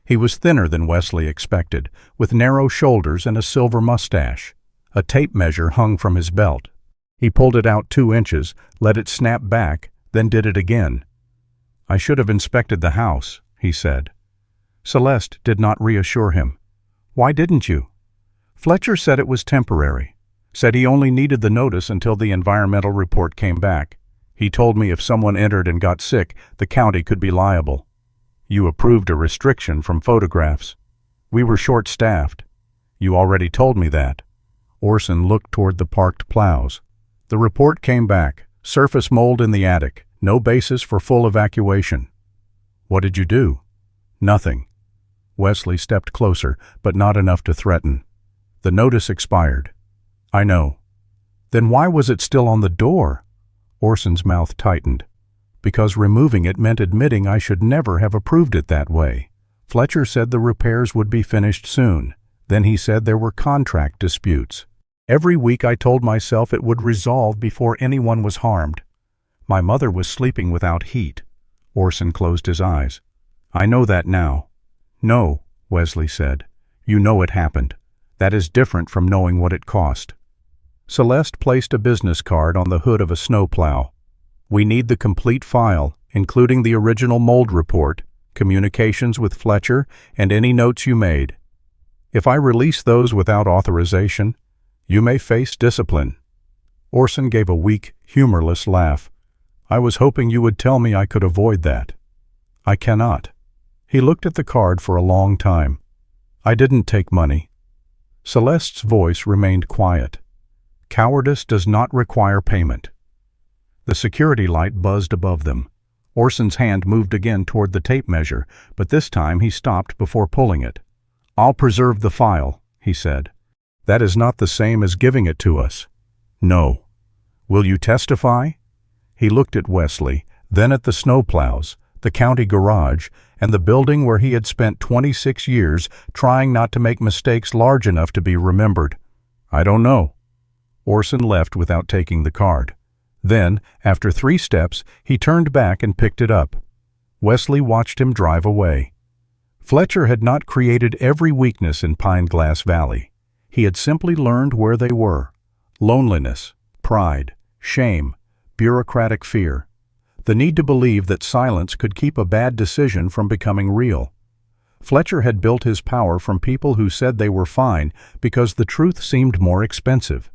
Speaker 1: He was thinner than Wesley expected, with narrow shoulders and a silver mustache. A tape measure hung from his belt. He pulled it out 2 inches, let it snap back, then did it again. "I should have inspected the house," he said. Celeste did not reassure him. "Why didn't you?" "Fletcher said it was temporary. Said he only needed the notice until the environmental report came back. He told me if someone entered and got sick, the county could be liable." "You approved a restriction from photographs." "We were short-staffed." "You already told me that." Orson looked toward the parked plows. The report came back. Surface mold in the attic. No basis for full evacuation. "What did you do?" "Nothing." Wesley stepped closer, but not enough to threaten. "The notice expired." "I know." "Then why was it still on the door?" Orson's mouth tightened. "Because removing it meant admitting I should never have approved it that way. Fletcher said the repairs would be finished soon. Then he said there were contract disputes. Every week I told myself it would resolve before anyone was harmed. My mother was sleeping without heat." Orson closed his eyes. "I know that now." "No," Wesley said. "You know it happened. That is different from knowing what it cost." Celeste placed a business card on the hood of a snowplow. "We need the complete file, including the original mold report, communications with Fletcher, and any notes you made. If I release those without authorization, you may face discipline." Orson gave a weak, humorless laugh. "I was hoping you would tell me I could avoid that." "I cannot." He looked at the card for a long time. "I didn't take money." Celeste's voice remained quiet. "Cowardice does not require payment." The security light buzzed above them. Orson's hand moved again toward the tape measure, but this time he stopped before pulling it. "I'll preserve the file," he said. "That is not the same as giving it to us." "No." "Will you testify?" He looked at Wesley, then at the snowplows, the county garage, and the building where he had spent 26 years trying not to make mistakes large enough to be remembered. "I don't know." Orson left without taking the card. Then, after 3 steps, he turned back and picked it up. Wesley watched him drive away. Fletcher had not created every weakness in Pine Glass Valley. He had simply learned where they were: loneliness, pride, shame, bureaucratic fear, the need to believe that silence could keep a bad decision from becoming real. Fletcher had built his power from people who said they were fine because the truth seemed more expensive.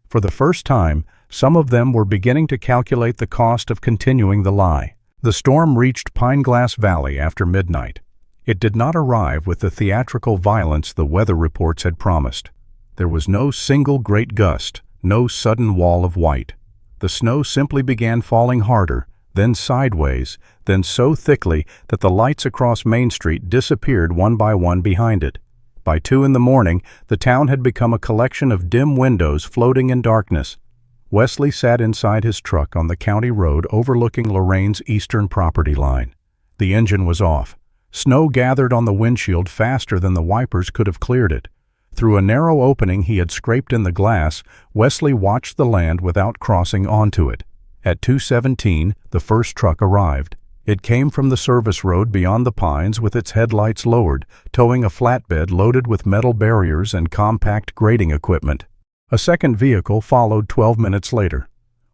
Speaker 1: For the first time, some of them were beginning to calculate the cost of continuing the lie. The storm reached Pine Glass Valley after midnight. It did not arrive with the theatrical violence the weather reports had promised. There was no single great gust, no sudden wall of white. The snow simply began falling harder, then sideways, then so thickly that the lights across Main Street disappeared one by one behind it. By 2 in the morning, the town had become a collection of dim windows floating in darkness. Wesley sat inside his truck on the county road overlooking Lorraine's eastern property line. The engine was off. Snow gathered on the windshield faster than the wipers could have cleared it. Through a narrow opening he had scraped in the glass, Wesley watched the land without crossing onto it. At 2:17, the first truck arrived. It came from the service road beyond the pines with its headlights lowered, towing a flatbed loaded with metal barriers and compact grading equipment. A second vehicle followed 12 minutes later.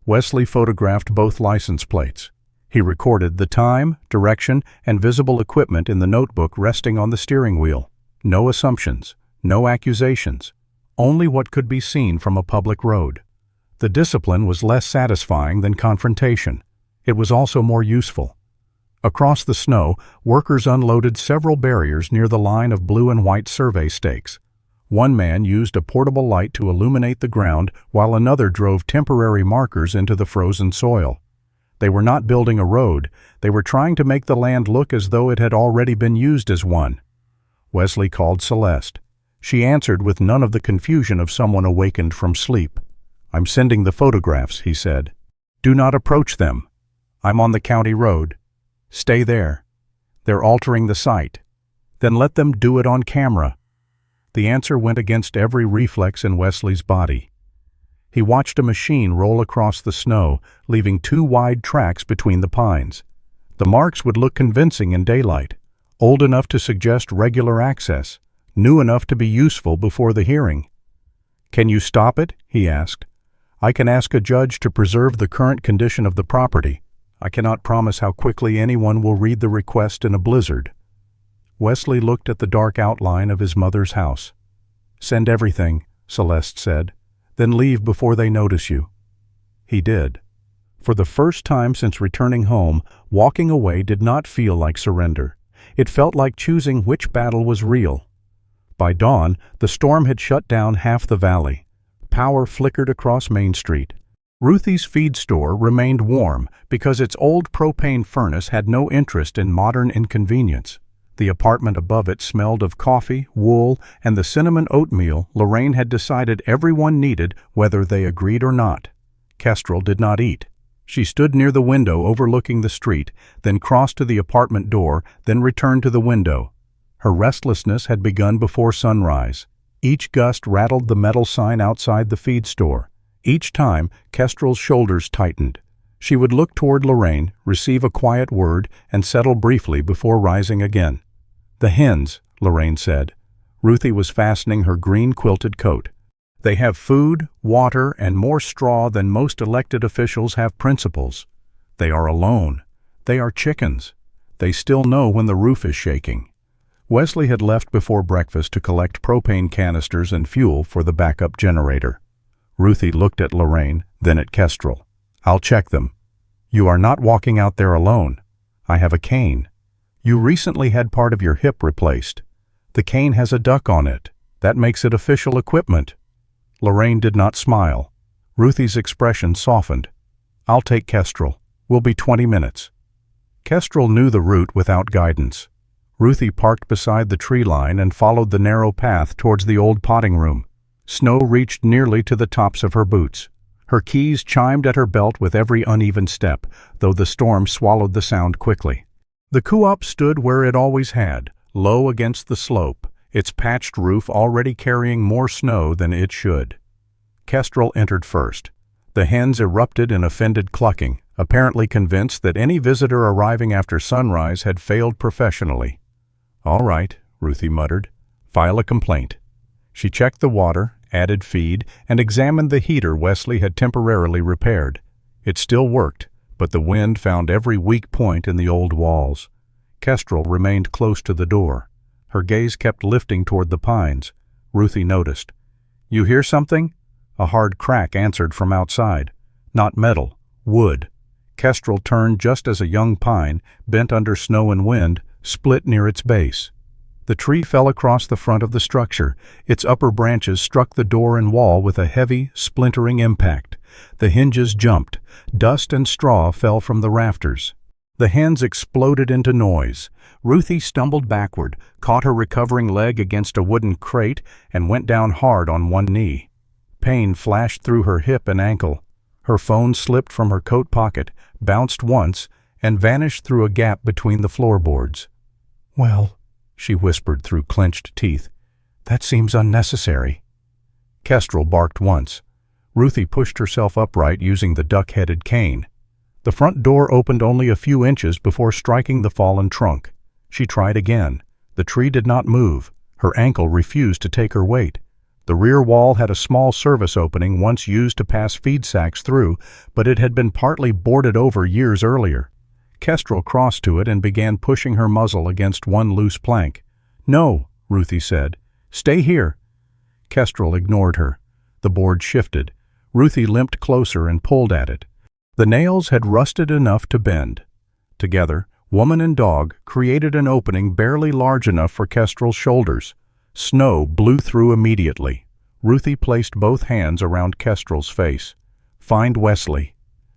Speaker 1: Wesley photographed both license plates. He recorded the time, direction, and visible equipment in the notebook resting on the steering wheel. No assumptions, no accusations, only what could be seen from a public road. The discipline was less satisfying than confrontation. It was also more useful. Across the snow, workers unloaded several barriers near the line of blue and white survey stakes. One man used a portable light to illuminate the ground while another drove temporary markers into the frozen soil. They were not building a road, they were trying to make the land look as though it had already been used as one. Wesley called Celeste. She answered with none of the confusion of someone awakened from sleep. "I'm sending the photographs," he said. "Do not approach them. I'm on the county road. Stay there. They're altering the site. Then let them do it on camera." The answer went against every reflex in Wesley's body. He watched a machine roll across the snow, leaving 2 wide tracks between the pines. The marks would look convincing in daylight, old enough to suggest regular access, new enough to be useful before the hearing. "Can you stop it?" he asked. "I can ask a judge to preserve the current condition of the property. I cannot promise how quickly anyone will read the request in a blizzard." Wesley looked at the dark outline of his mother's house. "Send everything," Celeste said. "Then leave before they notice you." He did. For the first time since returning home, walking away did not feel like surrender. It felt like choosing which battle was real. By dawn, the storm had shut down half the valley. Power flickered across Main Street. Ruthie's feed store remained warm because its old propane furnace had no interest in modern inconvenience. The apartment above it smelled of coffee, wool, and the cinnamon oatmeal Lorraine had decided everyone needed whether they agreed or not. Kestrel did not eat. She stood near the window overlooking the street, then crossed to the apartment door, then returned to the window. Her restlessness had begun before sunrise. Each gust rattled the metal sign outside the feed store. Each time, Kestrel's shoulders tightened. She would look toward Lorraine, receive a quiet word, and settle briefly before rising again. "The hens," Lorraine said. Ruthie was fastening her green quilted coat. "They have food, water, and more straw than most elected officials have principles. They are alone. They are chickens. They still know when the roof is shaking." Wesley had left before breakfast to collect propane canisters and fuel for the backup generator. Ruthie looked at Lorraine, then at Kestrel. "I'll check them." "You are not walking out there alone. I have a cane." "You recently had part of your hip replaced. The cane has a duck on it. That makes it official equipment." Lorraine did not smile. Ruthie's expression softened. "I'll take Kestrel. We'll be 20 minutes." Kestrel knew the route without guidance. Ruthie parked beside the tree line and followed the narrow path towards the old potting room. Snow reached nearly to the tops of her boots. Her keys chimed at her belt with every uneven step, though the storm swallowed the sound quickly. The coop stood where it always had, low against the slope, its patched roof already carrying more snow than it should. Kestrel entered first. The hens erupted in offended clucking, apparently convinced that any visitor arriving after sunrise had failed professionally. "All right," Ruthie muttered. "File a complaint." She checked the water, added feed, and examined the heater Wesley had temporarily repaired. It still worked, but the wind found every weak point in the old walls. Kestrel remained close to the door. Her gaze kept lifting toward the pines. Ruthie noticed. "You hear something?" A hard crack answered from outside. Not metal, wood. Kestrel turned just as a young pine, bent under snow and wind, split near its base. The tree fell across the front of the structure. Its upper branches struck the door and wall with a heavy, splintering impact. The hinges jumped. Dust and straw fell from the rafters. The hens exploded into noise. Ruthie stumbled backward, caught her recovering leg against a wooden crate, and went down hard on one knee. Pain flashed through her hip and ankle. Her phone slipped from her coat pocket, bounced once, and vanished through a gap between the floorboards. "Well," she whispered through clenched teeth, "that seems unnecessary." Kestrel barked once. Ruthie pushed herself upright using the duck-headed cane. The front door opened only a few inches before striking the fallen trunk. She tried again. The tree did not move. Her ankle refused to take her weight. The rear wall had a small service opening once used to pass feed sacks through, but it had been partly boarded over years earlier. Kestrel crossed to it and began pushing her muzzle against one loose plank. "No," Ruthie said. "Stay here." Kestrel ignored her. The board shifted. Ruthie limped closer and pulled at it. The nails had rusted enough to bend. Together, woman and dog created an opening barely large enough for Kestrel's shoulders. Snow blew through immediately. Ruthie placed both hands around Kestrel's face. "Find Wesley."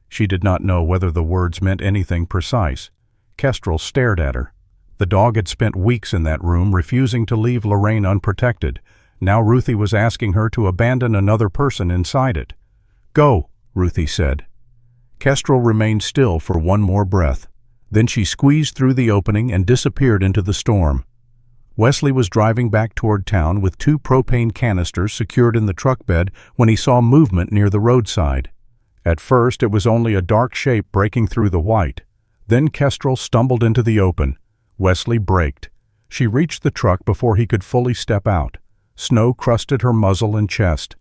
Speaker 1: She did not know whether the words meant anything precise. Kestrel stared at her. The dog had spent weeks in that room, refusing to leave Lorraine unprotected. Now Ruthie was asking her to abandon another person inside it. "Go," Ruthie said. Kestrel remained still for one more breath. Then she squeezed through the opening and disappeared into the storm. Wesley was driving back toward town with 2 propane canisters secured in the truck bed when he saw movement near the roadside. At first, it was only a dark shape breaking through the white. Then Kestrel stumbled into the open. Wesley braked. She reached the truck before he could fully step out. Snow crusted her muzzle and chest.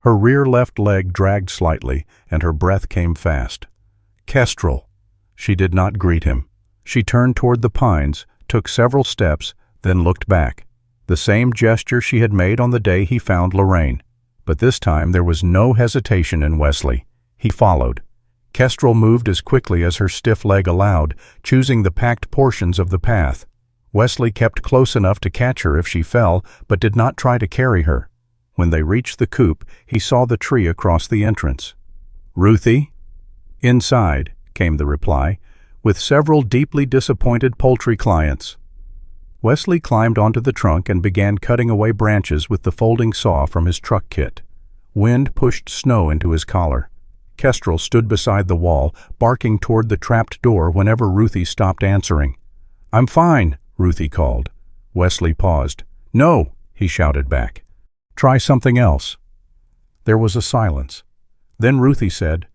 Speaker 1: Her rear left leg dragged slightly, and her breath came fast. "Kestrel." She did not greet him. She turned toward the pines, took several steps, then looked back. The same gesture she had made on the day he found Lorraine. But this time there was no hesitation in Wesley. He followed. Kestrel moved as quickly as her stiff leg allowed, choosing the packed portions of the path. Wesley kept close enough to catch her if she fell, but did not try to carry her. When they reached the coop, he saw the tree across the entrance. "Ruthie?" "Inside," came the reply, with several deeply disappointed poultry clients. Wesley climbed onto the trunk and began cutting away branches with the folding saw from his truck kit. Wind pushed snow into his collar. Kestrel stood beside the wall, barking toward the trapped door whenever Ruthie stopped answering. "I'm fine," Ruthie called. Wesley paused. "No," he shouted back. "Try something else." There was a silence. Then Ruthie said,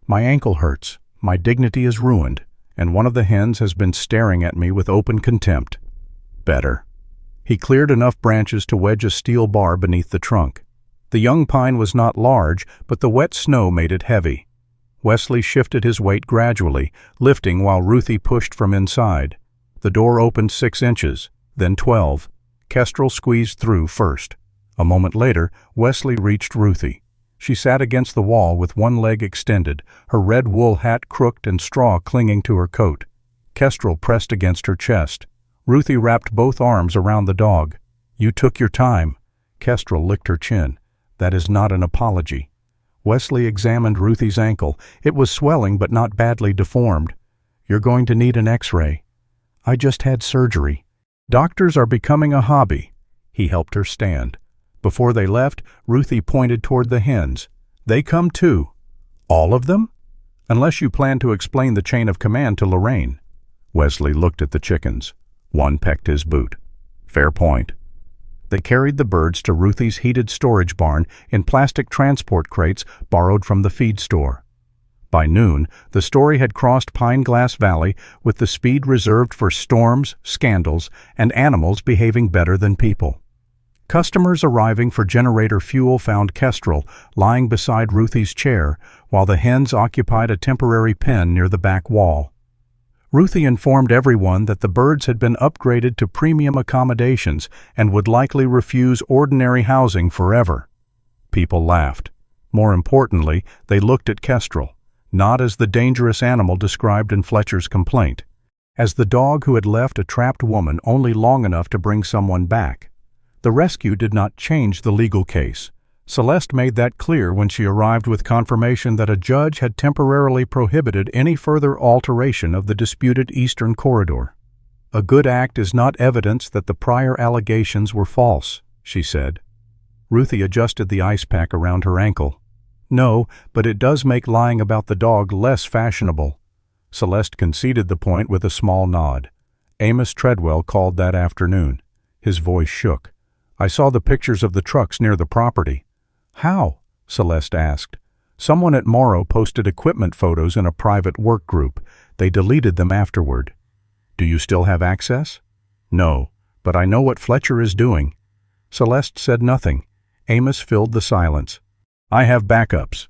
Speaker 1: "My ankle hurts, my dignity is ruined, and one of the hens has been staring at me with open contempt." "Better." He cleared enough branches to wedge a steel bar beneath the trunk. The young pine was not large, but the wet snow made it heavy. Wesley shifted his weight gradually, lifting while Ruthie pushed from inside. The door opened 6 inches, then 12. Kestrel squeezed through first. A moment later, Wesley reached Ruthie. She sat against the wall with one leg extended, her red wool hat crooked and straw clinging to her coat. Kestrel pressed against her chest. Ruthie wrapped both arms around the dog. "You took your time." Kestrel licked her chin. "That is not an apology." Wesley examined Ruthie's ankle. It was swelling but not badly deformed. "You're going to need an X-ray." "I just had surgery." "Doctors are becoming a hobby." He helped her stand. Before they left, Ruthie pointed toward the hens. "They come too." "All of them?" "Unless you plan to explain the chain of command to Lorraine." Wesley looked at the chickens. One pecked his boot. "Fair point." They carried the birds to Ruthie's heated storage barn in plastic transport crates borrowed from the feed store. By noon, the story had crossed Pine Glass Valley with the speed reserved for storms, scandals, and animals behaving better than people. Customers arriving for generator fuel found Kestrel lying beside Ruthie's chair, while the hens occupied a temporary pen near the back wall. Ruthie informed everyone that the birds had been upgraded to premium accommodations and would likely refuse ordinary housing forever. People laughed. More importantly, they looked at Kestrel, not as the dangerous animal described in Fletcher's complaint, as the dog who had left a trapped woman only long enough to bring someone back. The rescue did not change the legal case. Celeste made that clear when she arrived with confirmation that a judge had temporarily prohibited any further alteration of the disputed eastern corridor. "A good act is not evidence that the prior allegations were false," she said. Ruthie adjusted the ice pack around her ankle. "No, but it does make lying about the dog less fashionable." Celeste conceded the point with a small nod. Amos Treadwell called that afternoon. His voice shook. "I saw the pictures of the trucks near the property." "How?" Celeste asked. "Someone at Morrow posted equipment photos in a private work group. They deleted them afterward." "Do you still have access?" "No, but I know what Fletcher is doing." Celeste said nothing. Amos filled the silence. "I have backups."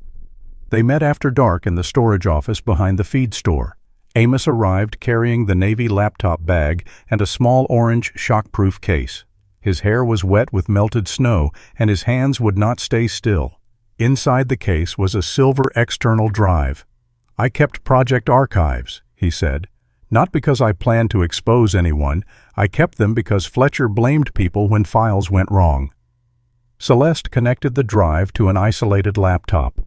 Speaker 1: They met after dark in the storage office behind the feed store. Amos arrived carrying the Navy laptop bag and a small orange shockproof case. His hair was wet with melted snow, and his hands would not stay still. Inside the case was a silver external drive. "I kept project archives," he said. "Not because I planned to expose anyone. I kept them because Fletcher blamed people when files went wrong." Celeste connected the drive to an isolated laptop.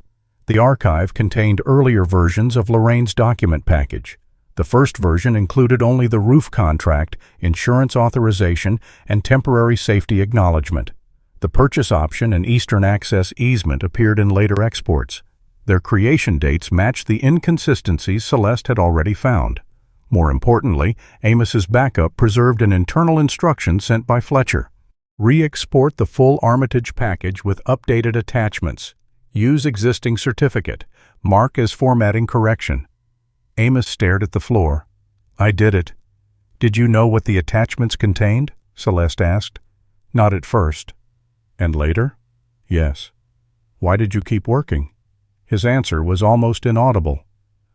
Speaker 1: The archive contained earlier versions of Lorraine's document package. The first version included only the roof contract, insurance authorization, and temporary safety acknowledgement. The purchase option and Eastern Access easement appeared in later exports. Their creation dates matched the inconsistencies Celeste had already found. More importantly, Amos's backup preserved an internal instruction sent by Fletcher. Re-export the full Armitage package with updated attachments. Use existing certificate. Mark as formatting correction. Amos stared at the floor. "I did it." "Did you know what the attachments contained?" Celeste asked. "Not at first." "And later?" "Yes." "Why did you keep working?" His answer was almost inaudible.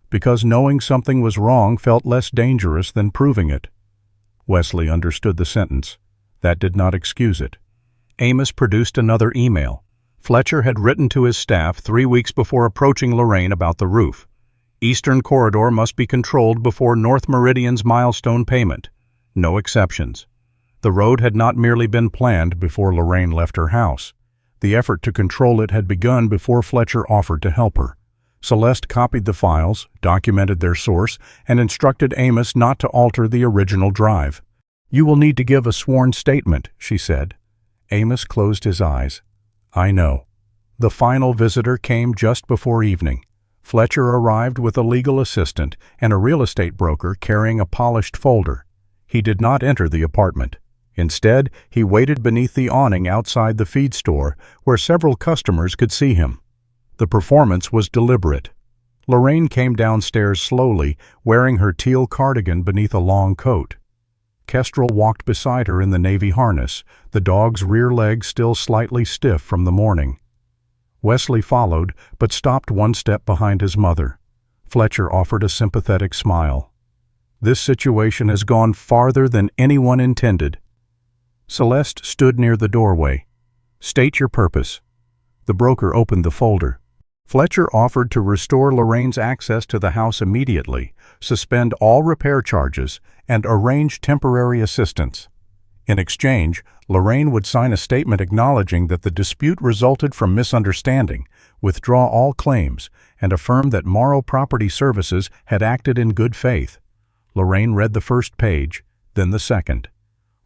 Speaker 1: "Because knowing something was wrong felt less dangerous than proving it." Wesley understood the sentence. That did not excuse it. Amos produced another email. Fletcher had written to his staff 3 weeks before approaching Lorraine about the roof. Eastern Corridor must be controlled before North Meridian's milestone payment. No exceptions. The road had not merely been planned before Lorraine left her house. The effort to control it had begun before Fletcher offered to help her. Celeste copied the files, documented their source, and instructed Amos not to alter the original drive. "You will need to give a sworn statement," she said. Amos closed his eyes. "I know." The final visitor came just before evening. Fletcher arrived with a legal assistant and a real estate broker carrying a polished folder. He did not enter the apartment. Instead, he waited beneath the awning outside the feed store, where several customers could see him. The performance was deliberate. Lorraine came downstairs slowly, wearing her teal cardigan beneath a long coat. Kestrel walked beside her in the Navy harness, the dog's rear leg still slightly stiff from the morning. Wesley followed, but stopped one step behind his mother. Fletcher offered a sympathetic smile. "This situation has gone farther than anyone intended." Celeste stood near the doorway. "State your purpose." The broker opened the folder. Fletcher offered to restore Lorraine's access to the house immediately, suspend all repair charges, and arrange temporary assistance. In exchange, Lorraine would sign a statement acknowledging that the dispute resulted from misunderstanding, withdraw all claims, and affirm that Morrow Property Services had acted in good faith. Lorraine read the first page, then the second.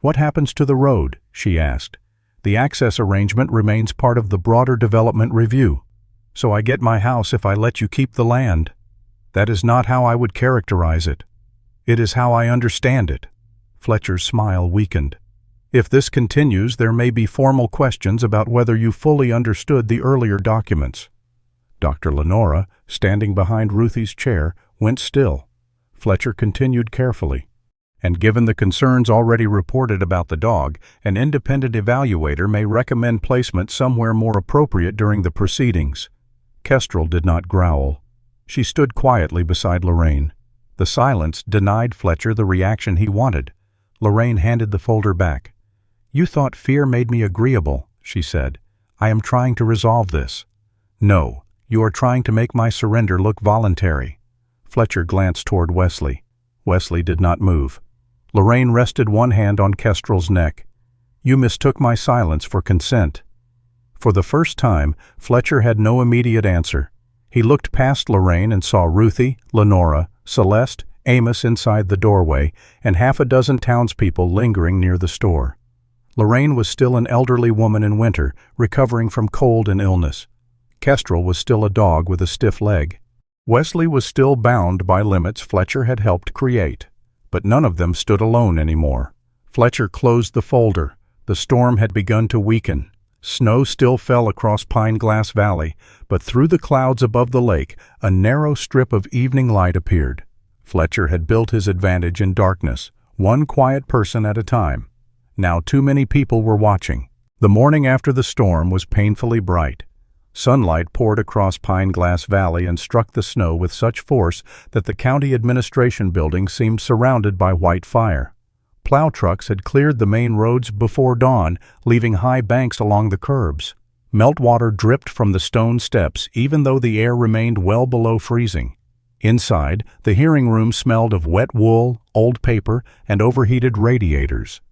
Speaker 1: "What happens to the road?" she asked. "The access arrangement remains part of the broader development review. So I get my house if I let you keep the land." "That is not how I would characterize it. It is how I understand it." Fletcher's smile weakened. "If this continues, there may be formal questions about whether you fully understood the earlier documents." Dr. Lenora, standing behind Ruthie's chair, went still. Fletcher continued carefully. "And given the concerns already reported about the dog, an independent evaluator may recommend placement somewhere more appropriate during the proceedings." Kestrel did not growl. She stood quietly beside Lorraine. The silence denied Fletcher the reaction he wanted. Lorraine handed the folder back. "You thought fear made me agreeable," she said. "I am trying to resolve this." "No, you are trying to make my surrender look voluntary." Fletcher glanced toward Wesley. Wesley did not move. Lorraine rested one hand on Kestrel's neck. "You mistook my silence for consent." For the first time, Fletcher had no immediate answer. He looked past Lorraine and saw Ruthie, Lenora, Celeste, Amos inside the doorway, and half a dozen townspeople lingering near the store. Lorraine was still an elderly woman in winter, recovering from cold and illness. Kestrel was still a dog with a stiff leg. Wesley was still bound by limits Fletcher had helped create. But none of them stood alone anymore. Fletcher closed the folder. The storm had begun to weaken. Snow still fell across Pine Glass Valley, but through the clouds above the lake, a narrow strip of evening light appeared. Fletcher had built his advantage in darkness, one quiet person at a time. Now too many people were watching. The morning after the storm was painfully bright. Sunlight poured across Pine Glass Valley and struck the snow with such force that the county administration building seemed surrounded by white fire. Plow trucks had cleared the main roads before dawn, leaving high banks along the curbs. Meltwater dripped from the stone steps even though the air remained well below freezing. Inside, the hearing room smelled of wet wool, old paper, and overheated radiators.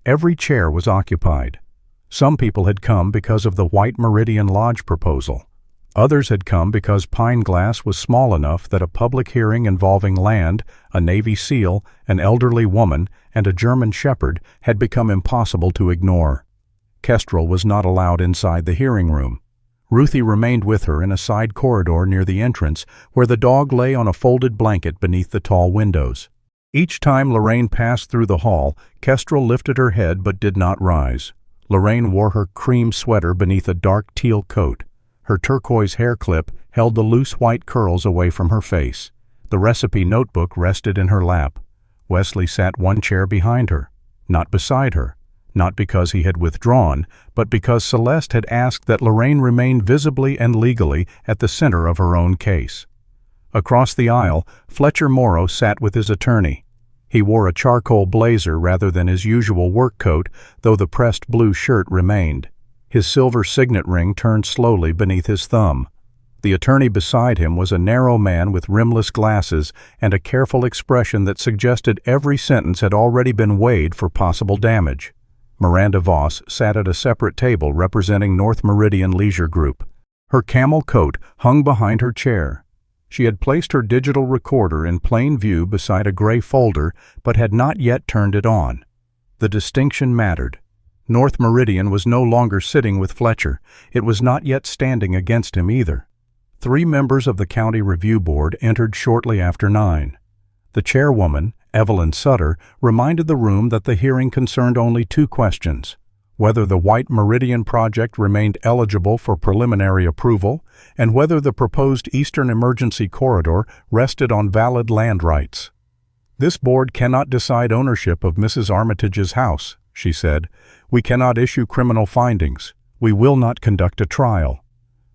Speaker 1: Every chair was occupied. Some people had come because of the White Meridian Lodge proposal. Others had come because Pine Glass was small enough that a public hearing involving land, a Navy SEAL, an elderly woman, and a German Shepherd had become impossible to ignore. Kestrel was not allowed inside the hearing room. Ruthie remained with her in a side corridor near the entrance, where the dog lay on a folded blanket beneath the tall windows. Each time Lorraine passed through the hall, Kestrel lifted her head but did not rise. Lorraine wore her cream sweater beneath a dark teal coat. Her turquoise hair clip held the loose white curls away from her face. The recipe notebook rested in her lap. Wesley sat one chair behind her, not beside her, not because he had withdrawn, but because Celeste had asked that Lorraine remain visibly and legally at the center of her own case. Across the aisle, Fletcher Morrow sat with his attorney. He wore a charcoal blazer rather than his usual work coat, though the pressed blue shirt remained. His silver signet ring turned slowly beneath his thumb. The attorney beside him was a narrow man with rimless glasses and a careful expression that suggested every sentence had already been weighed for possible damage. Miranda Voss sat at a separate table representing North Meridian Leisure Group. Her camel coat hung behind her chair. She had placed her digital recorder in plain view beside a gray folder, but had not yet turned it on. The distinction mattered. North Meridian was no longer sitting with Fletcher. It was not yet standing against him either. 3 members of the County Review Board entered shortly after 9. The chairwoman, Evelyn Sutter, reminded the room that the hearing concerned only 2 questions: whether the White Meridian project remained eligible for preliminary approval, and whether the proposed Eastern Emergency Corridor rested on valid land rights. "This board cannot decide ownership of Mrs. Armitage's house," she said. "We cannot issue criminal findings. We will not conduct a trial."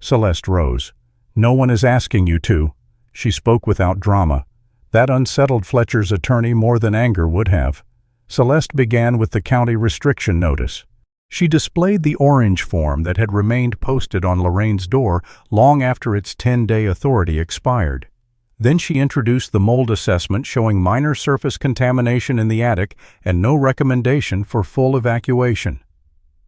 Speaker 1: Celeste rose. "No one is asking you to." She spoke without drama. That unsettled Fletcher's attorney more than anger would have. Celeste began with the county restriction notice. She displayed the orange form that had remained posted on Lorraine's door long after its 10-day authority expired. Then she introduced the mold assessment showing minor surface contamination in the attic and no recommendation for full evacuation.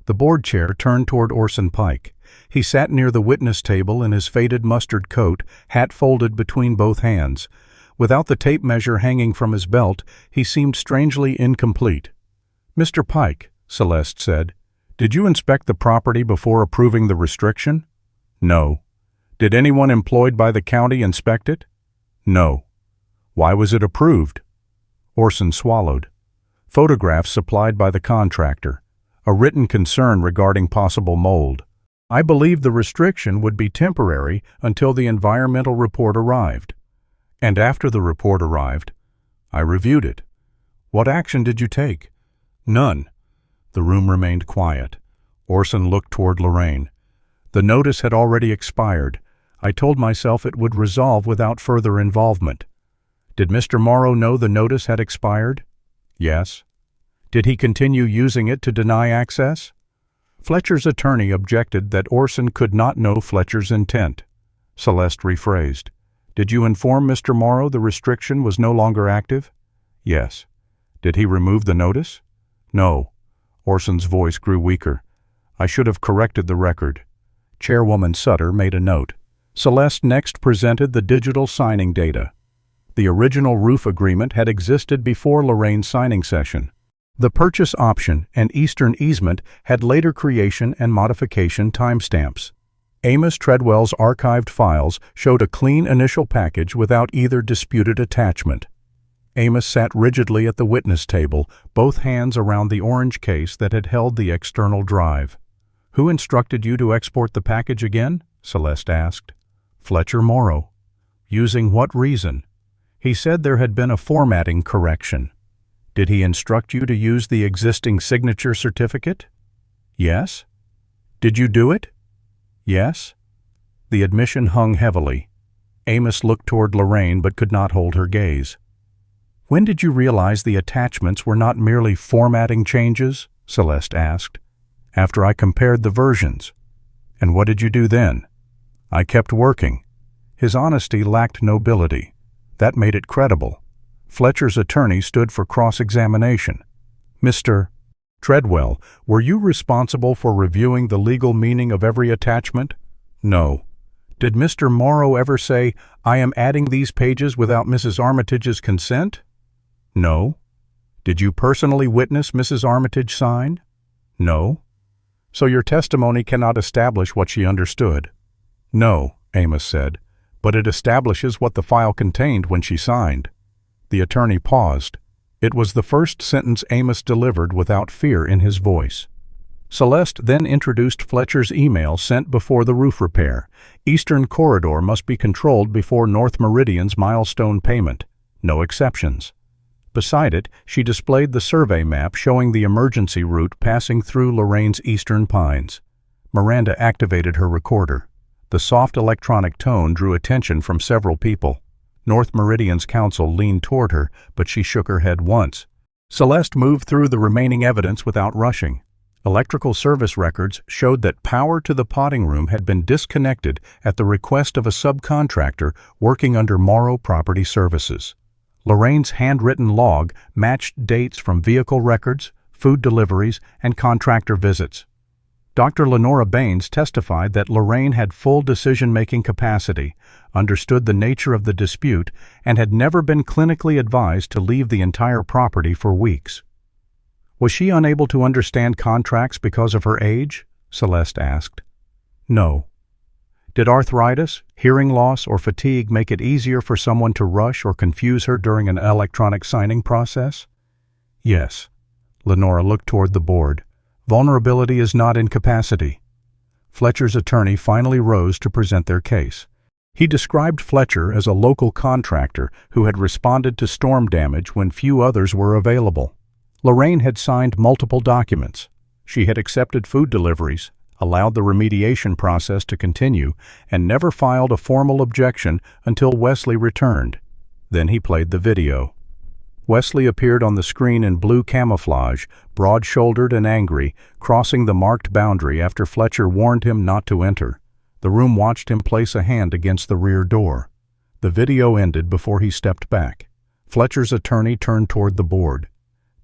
Speaker 1: The board chair turned toward Orson Pike. He sat near the witness table in his faded mustard coat, hat folded between both hands. Without the tape measure hanging from his belt, he seemed strangely incomplete. "Mr. Pike," Celeste said, "did you inspect the property before approving the restriction?" "No." "Did anyone employed by the county inspect it?" "No." "Why was it approved?" Orson swallowed. "Photographs supplied by the contractor. A written concern regarding possible mold. I believed the restriction would be temporary until the environmental report arrived. And after the report arrived, I reviewed it." "What action did you take?" "None." The room remained quiet. Orson looked toward Lorraine. "The notice had already expired. I told myself it would resolve without further involvement." "Did Mr. Morrow know the notice had expired?" "Yes." "Did he continue using it to deny access?" Fletcher's attorney objected that Orson could not know Fletcher's intent. Celeste rephrased. "Did you inform Mr. Morrow the restriction was no longer active?" "Yes." "Did he remove the notice?" "No." Orson's voice grew weaker. "I should have corrected the record." Chairwoman Sutter made a note. Celeste next presented the digital signing data. The original roof agreement had existed before Lorraine's signing session. The purchase option and eastern easement had later creation and modification timestamps. Amos Treadwell's archived files showed a clean initial package without either disputed attachment. Amos sat rigidly at the witness table, both hands around the orange case that had held the external drive. "Who instructed you to export the package again?" Celeste asked. "Fletcher Morrow." "Using what reason?" "He said there had been a formatting correction." "Did he instruct you to use the existing signature certificate?" "Yes." "Did you do it?" "Yes." The admission hung heavily. Amos looked toward Lorraine but could not hold her gaze. "When did you realize the attachments were not merely formatting changes?" Celeste asked. "After I compared the versions." "And what did you do then?" "I kept working." His honesty lacked nobility. That made it credible. Fletcher's attorney stood for cross-examination. "Mr. Treadwell, were you responsible for reviewing the legal meaning of every attachment?" "No." "Did Mr. Morrow ever say, 'I am adding these pages without Mrs. Armitage's consent'?" "No." "Did you personally witness Mrs. Armitage sign?" "No." "So your testimony cannot establish what she understood?" "No," Amos said, "but it establishes what the file contained when she signed." The attorney paused. It was the first sentence Amos delivered without fear in his voice. Celeste then introduced Fletcher's email sent before the roof repair. Eastern Corridor must be controlled before North Meridian's milestone payment. No exceptions. Beside it, she displayed the survey map showing the emergency route passing through Lorraine's eastern pines. Miranda activated her recorder. The soft electronic tone drew attention from several people. North Meridian's counsel leaned toward her, but she shook her head once. Celeste moved through the remaining evidence without rushing. Electrical service records showed that power to the potting room had been disconnected at the request of a subcontractor working under Morrow Property Services. Lorraine's handwritten log matched dates from vehicle records, food deliveries, and contractor visits. Dr. Lenora Baines testified that Lorraine had full decision-making capacity, understood the nature of the dispute, and had never been clinically advised to leave the entire property for weeks. Was she unable to understand contracts because of her age? Celeste asked. No. Did arthritis, hearing loss, or fatigue make it easier for someone to rush or confuse her during an electronic signing process? Yes. Lenora looked toward the board. Vulnerability is not incapacity. Fletcher's attorney finally rose to present their case. He described Fletcher as a local contractor who had responded to storm damage when few others were available. Lorraine had signed multiple documents. She had accepted food deliveries, allowed the remediation process to continue, and never filed a formal objection until Wesley returned. Then he played the video. Wesley appeared on the screen in blue camouflage, broad-shouldered and angry, crossing the marked boundary after Fletcher warned him not to enter. The room watched him place a hand against the rear door. The video ended before he stepped back. Fletcher's attorney turned toward the board.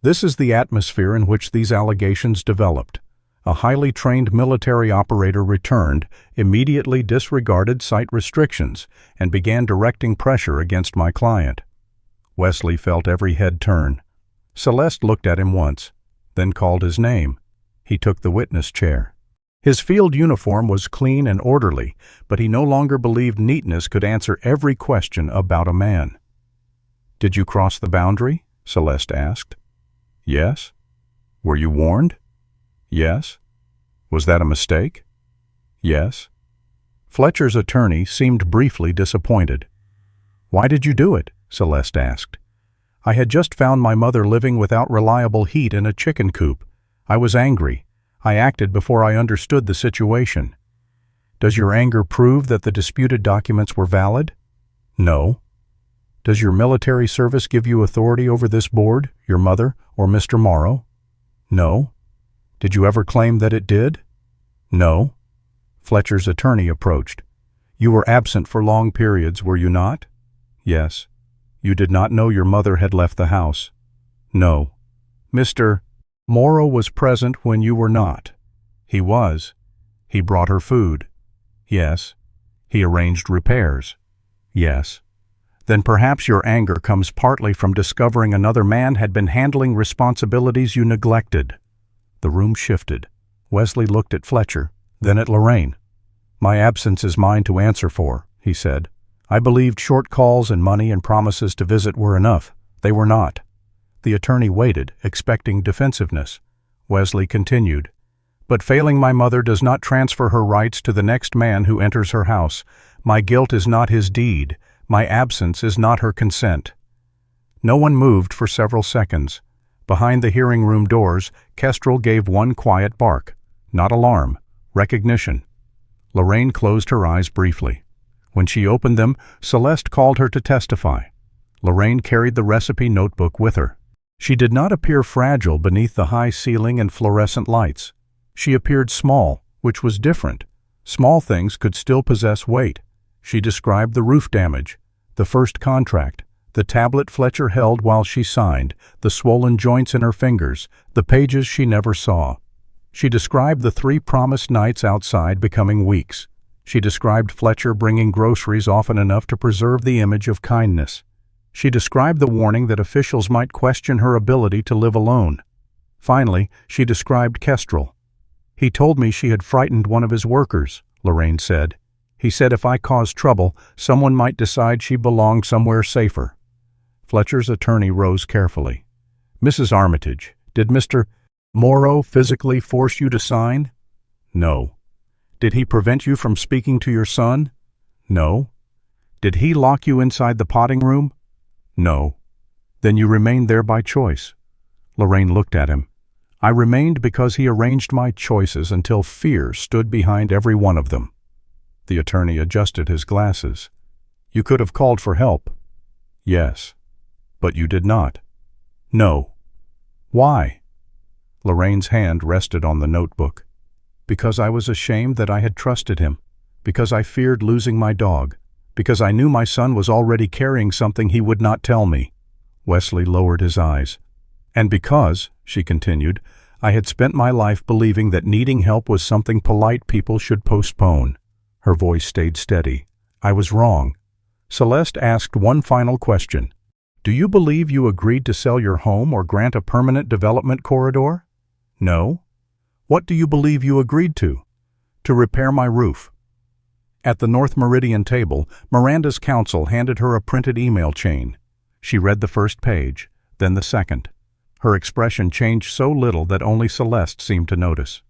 Speaker 1: This is the atmosphere in which these allegations developed. A highly trained military operator returned, immediately disregarded site restrictions, and began directing pressure against my client. Wesley felt every head turn. Celeste looked at him once, then called his name. He took the witness chair. His field uniform was clean and orderly, but he no longer believed neatness could answer every question about a man. "Did you cross the boundary?" Celeste asked. "Yes." "Were you warned?" "Yes." "Was that a mistake?" "Yes." Fletcher's attorney seemed briefly disappointed. "Why did you do it?" Celeste asked. "I had just found my mother living without reliable heat in a chicken coop. I was angry. I acted before I understood the situation." "Does your anger prove that the disputed documents were valid?" "No." "Does your military service give you authority over this board, your mother, or Mr. Morrow?" "No." "Did you ever claim that it did?" "No." Fletcher's attorney approached. "You were absent for long periods, were you not?" "Yes." "You did not know your mother had left the house?" "No." "Mr. Morrow was present when you were not?" "He was." "He brought her food?" "Yes." "He arranged repairs?" "Yes." "Then perhaps your anger comes partly from discovering another man had been handling responsibilities you neglected." The room shifted. Wesley looked at Fletcher, then at Lorraine. "My absence is mine to answer for," he said. "I believed short calls and money and promises to visit were enough. They were not." The attorney waited, expecting defensiveness. Wesley continued, "But failing my mother does not transfer her rights to the next man who enters her house. My guilt is not his deed. My absence is not her consent." No one moved for several seconds. Behind the hearing room doors, Kestrel gave one quiet bark. Not alarm, recognition. Lorraine closed her eyes briefly. When she opened them, Celeste called her to testify. Lorraine carried the recipe notebook with her. She did not appear fragile beneath the high ceiling and fluorescent lights. She appeared small, which was different. Small things could still possess weight. She described the roof damage, the first contract, the tablet Fletcher held while she signed, the swollen joints in her fingers, the pages she never saw. She described the 3 promised nights outside becoming weeks. She described Fletcher bringing groceries often enough to preserve the image of kindness. She described the warning that officials might question her ability to live alone. Finally, she described Kestrel. "He told me she had frightened one of his workers," Lorraine said. "He said if I caused trouble, someone might decide she belonged somewhere safer." Fletcher's attorney rose carefully. "Mrs. Armitage, did Mr. Morrow physically force you to sign?" "No." "Did he prevent you from speaking to your son?" "No." "Did he lock you inside the potting room?" "No." Then you remained there by choice. Lorraine looked at him. I remained because he arranged my choices until fear stood behind every one of them. The attorney adjusted his glasses. You could have called for help. Yes. But you did not. No. Why? Lorraine's hand rested on the notebook. Because I was ashamed that I had trusted him. Because I feared losing my dog. Because I knew my son was already carrying something he would not tell me. Wesley lowered his eyes. And because, she continued, I had spent my life believing that needing help was something polite people should postpone. Her voice stayed steady. I was wrong. Celeste asked one final question. Do you believe you agreed to sell your home or grant a permanent development corridor? No. What do you believe you agreed to? To repair my roof. At the North Meridian table, Miranda's counsel handed her a printed email chain. She read the first page, then the second. Her expression changed so little that only Celeste seemed to notice.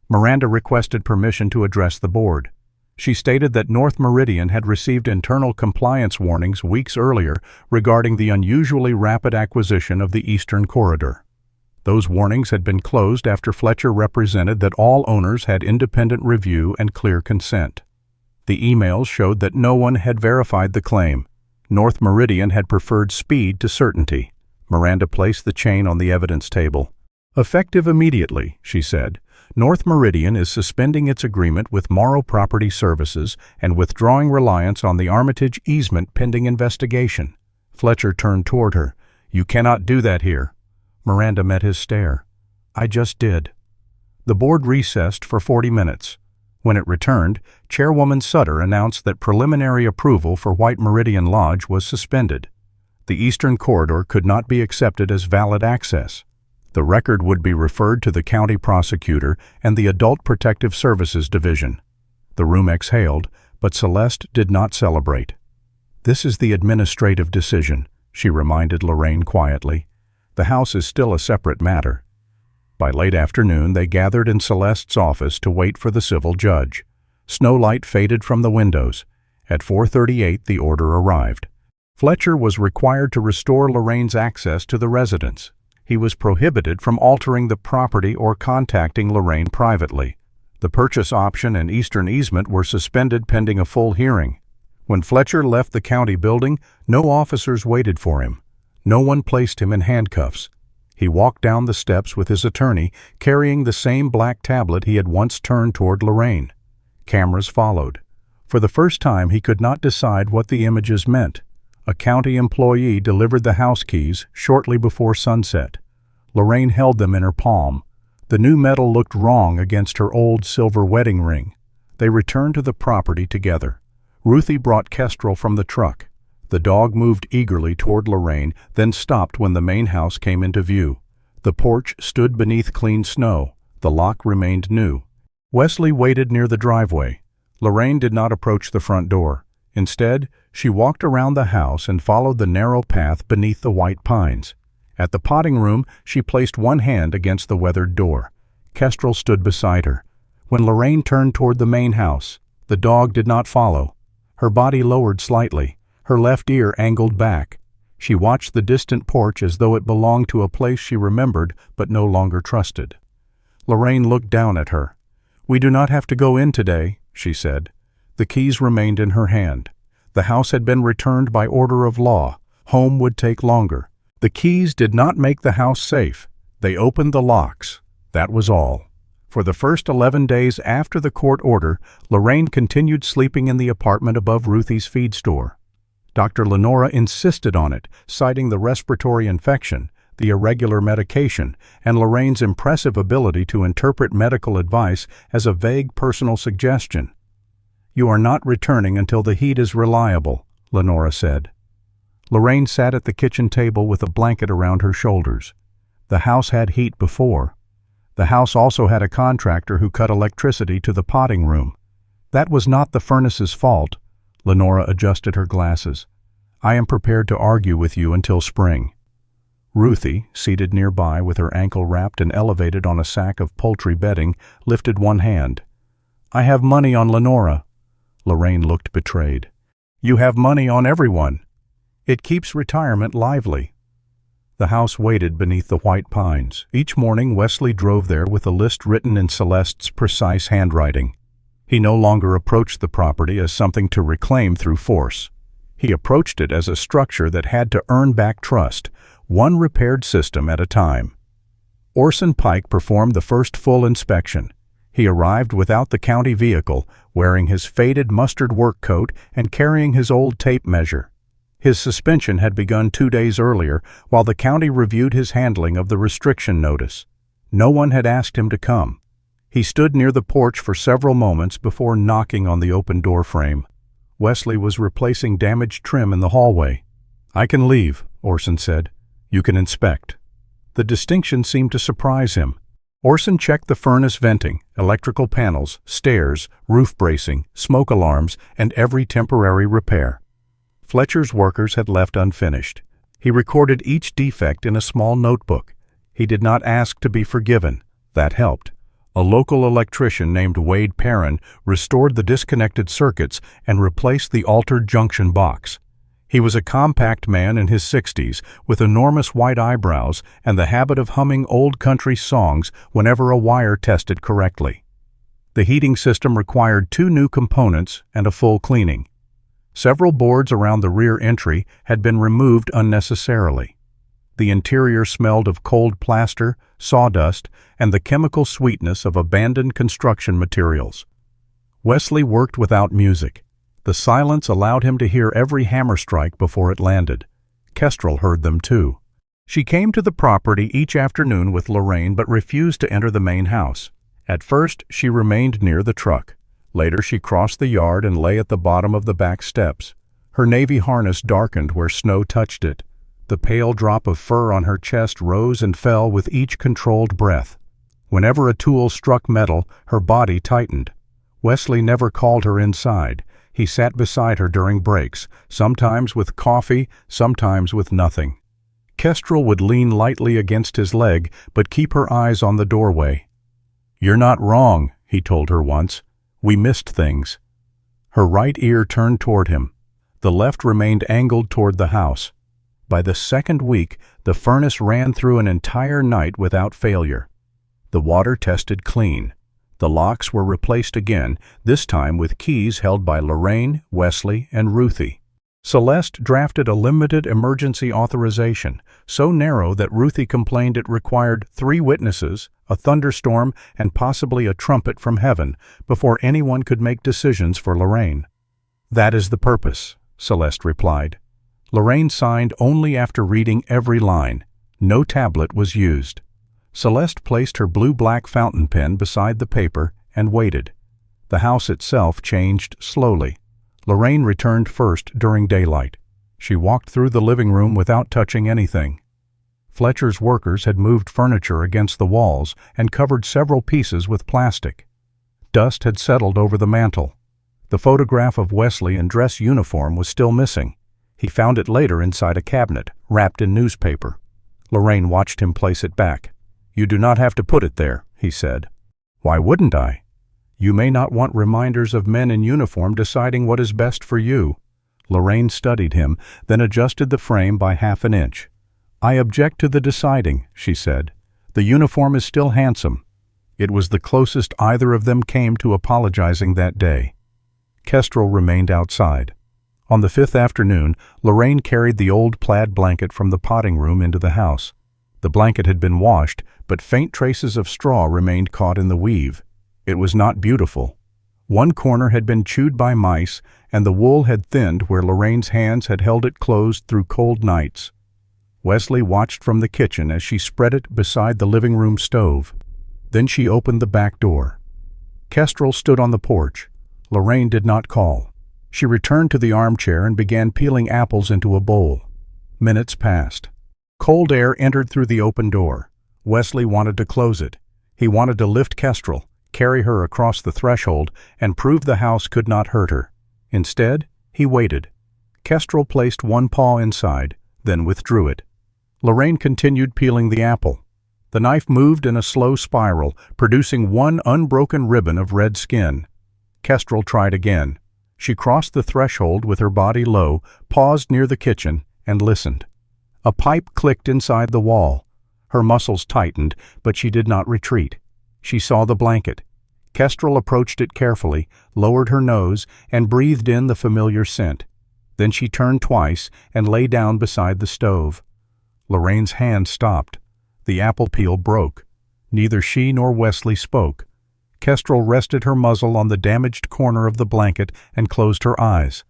Speaker 1: Miranda requested permission to address the board. She stated that North Meridian had received internal compliance warnings weeks earlier regarding the unusually rapid acquisition of the Eastern Corridor. Those warnings had been closed after Fletcher represented that all owners had independent review and clear consent. The emails showed that no one had verified the claim. North Meridian had preferred speed to certainty. Miranda placed the chain on the evidence table. Effective immediately, she said, North Meridian is suspending its agreement with Morrow Property Services and withdrawing reliance on the Armitage easement pending investigation. Fletcher turned toward her. You cannot do that here. Miranda met his stare. I just did. The board recessed for 40 minutes. When it returned, Chairwoman Sutter announced that preliminary approval for White Meridian Lodge was suspended. The Eastern Corridor could not be accepted as valid access. The record would be referred to the county prosecutor and the Adult Protective Services Division. The room exhaled, but Celeste did not celebrate. This is the administrative decision, she reminded Lorraine quietly. The house is still a separate matter. By late afternoon, they gathered in Celeste's office to wait for the civil judge. Snowlight faded from the windows. At 4:38, the order arrived. Fletcher was required to restore Lorraine's access to the residence. He was prohibited from altering the property or contacting Lorraine privately. The purchase option and eastern easement were suspended pending a full hearing. When Fletcher left the county building, no officers waited for him. No one placed him in handcuffs. He walked down the steps with his attorney, carrying the same black tablet he had once turned toward Lorraine. Cameras followed. For the first time, he could not decide what the images meant. A county employee delivered the house keys shortly before sunset. Lorraine held them in her palm. The new metal looked wrong against her old silver wedding ring. They returned to the property together. Ruthie brought Kestrel from the truck. The dog moved eagerly toward Lorraine, then stopped when the main house came into view. The porch stood beneath clean snow. The lock remained new. Wesley waited near the driveway. Lorraine did not approach the front door. Instead, she walked around the house and followed the narrow path beneath the white pines. At the potting room, she placed one hand against the weathered door. Kestrel stood beside her. When Lorraine turned toward the main house, the dog did not follow. Her body lowered slightly, her left ear angled back. She watched the distant porch as though it belonged to a place she remembered but no longer trusted. Lorraine looked down at her. "We do not have to go in today," she said. The keys remained in her hand. The house had been returned by order of law. Home would take longer. The keys did not make the house safe. They opened the locks. That was all. For the first 11 days after the court order, Lorraine continued sleeping in the apartment above Ruthie's feed store. Dr. Lenora insisted on it, citing the respiratory infection, the irregular medication, and Lorraine's impressive ability to interpret medical advice as a vague personal suggestion. "You are not returning until the heat is reliable," Lenora said. Lorraine sat at the kitchen table with a blanket around her shoulders. The house had heat before. The house also had a contractor who cut electricity to the potting room. That was not the furnace's fault. Lenora adjusted her glasses. "I am prepared to argue with you until spring." Ruthie, seated nearby with her ankle wrapped and elevated on a sack of poultry bedding, lifted one hand. "I have money on Lenora." Lorraine looked betrayed. "You have money on everyone. It keeps retirement lively." The house waited beneath the white pines. Each morning Wesley drove there with a list written in Celeste's precise handwriting. He no longer approached the property as something to reclaim through force. He approached it as a structure that had to earn back trust, one repaired system at a time. Orson Pike performed the first full inspection. He arrived without the county vehicle, wearing his faded mustard work coat and carrying his old tape measure. His suspension had begun 2 days earlier, while the county reviewed his handling of the restriction notice. No one had asked him to come. He stood near the porch for several moments before knocking on the open door frame. Wesley was replacing damaged trim in the hallway. "I can leave," Orson said. "You can inspect." The distinction seemed to surprise him. Orson checked the furnace venting, electrical panels, stairs, roof bracing, smoke alarms, and every temporary repair. Fletcher's workers had left unfinished. He recorded each defect in a small notebook. He did not ask to be forgiven. That helped. A local electrician named Wade Perrin restored the disconnected circuits and replaced the altered junction box. He was a compact man in his 60s with enormous white eyebrows and the habit of humming old country songs whenever a wire tested correctly. The heating system required 2 new components and a full cleaning. Several boards around the rear entry had been removed unnecessarily. The interior smelled of cold plaster, sawdust, and the chemical sweetness of abandoned construction materials. Wesley worked without music. The silence allowed him to hear every hammer strike before it landed. Kestrel heard them too. She came to the property each afternoon with Lorraine but refused to enter the main house. At first, she remained near the truck. Later, she crossed the yard and lay at the bottom of the back steps. Her navy harness darkened where snow touched it. The pale drop of fur on her chest rose and fell with each controlled breath. Whenever a tool struck metal, her body tightened. Wesley never called her inside. He sat beside her during breaks, sometimes with coffee, sometimes with nothing. Kestrel would lean lightly against his leg, but keep her eyes on the doorway. "You're not wrong," he told her once. "We missed things." Her right ear turned toward him. The left remained angled toward the house. By the second week, the furnace ran through an entire night without failure. The water tested clean. The locks were replaced again, this time with keys held by Lorraine, Wesley, and Ruthie. Celeste drafted a limited emergency authorization, so narrow that Ruthie complained it required 3 witnesses, a thunderstorm, and possibly a trumpet from heaven before anyone could make decisions for Lorraine. "That is the purpose," Celeste replied. Lorraine signed only after reading every line. No tablet was used. Celeste placed her blue-black fountain pen beside the paper and waited. The house itself changed slowly. Lorraine returned first during daylight. She walked through the living room without touching anything. Fletcher's workers had moved furniture against the walls and covered several pieces with plastic. Dust had settled over the mantel. The photograph of Wesley in dress uniform was still missing. He found it later inside a cabinet, wrapped in newspaper. Lorraine watched him place it back. "You do not have to put it there," he said. "Why wouldn't I? You may not want reminders of men in uniform deciding what is best for you." Lorraine studied him, then adjusted the frame by half an inch. "I object to the deciding," she said. "The uniform is still handsome." It was the closest either of them came to apologizing that day. Kestrel remained outside. On the 5th afternoon, Lorraine carried the old plaid blanket from the potting room into the house. The blanket had been washed, but faint traces of straw remained caught in the weave. It was not beautiful. One corner had been chewed by mice, and the wool had thinned where Lorraine's hands had held it closed through cold nights. Wesley watched from the kitchen as she spread it beside the living room stove. Then she opened the back door. Kestrel stood on the porch. Lorraine did not call. She returned to the armchair and began peeling apples into a bowl. Minutes passed. Cold air entered through the open door. Wesley wanted to close it. He wanted to lift Kestrel, carry her across the threshold, and prove the house could not hurt her. Instead, he waited. Kestrel placed one paw inside, then withdrew it. Lorraine continued peeling the apple. The knife moved in a slow spiral, producing one unbroken ribbon of red skin. Kestrel tried again. She crossed the threshold with her body low, paused near the kitchen, and listened. A pipe clicked inside the wall. Her muscles tightened, but she did not retreat. She saw the blanket. Kestrel approached it carefully, lowered her nose, and breathed in the familiar scent. Then she turned twice and lay down beside the stove. Lorraine's hand stopped. The apple peel broke. Neither she nor Wesley spoke. Kestrel rested her muzzle on the damaged corner of the blanket and closed her eyes.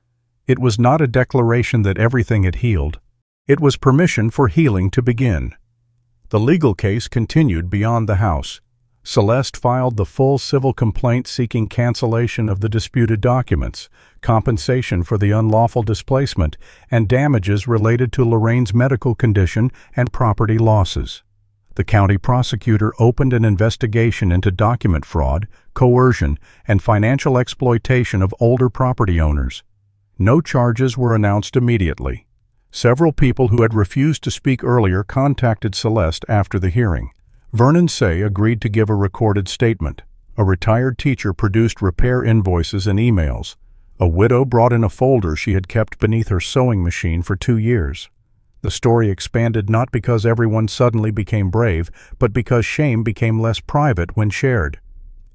Speaker 1: It was not a declaration that everything had healed. It was permission for healing to begin. The legal case continued beyond the house. Celeste filed the full civil complaint seeking cancellation of the disputed documents, compensation for the unlawful displacement, and damages related to Lorraine's medical condition and property losses. The county prosecutor opened an investigation into document fraud, coercion, and financial exploitation of older property owners. No charges were announced immediately. Several people who had refused to speak earlier contacted Celeste after the hearing. Vernon Say agreed to give a recorded statement. A retired teacher produced repair invoices and emails. A widow brought in a folder she had kept beneath her sewing machine for 2 years. The story expanded not because everyone suddenly became brave, but because shame became less private when shared.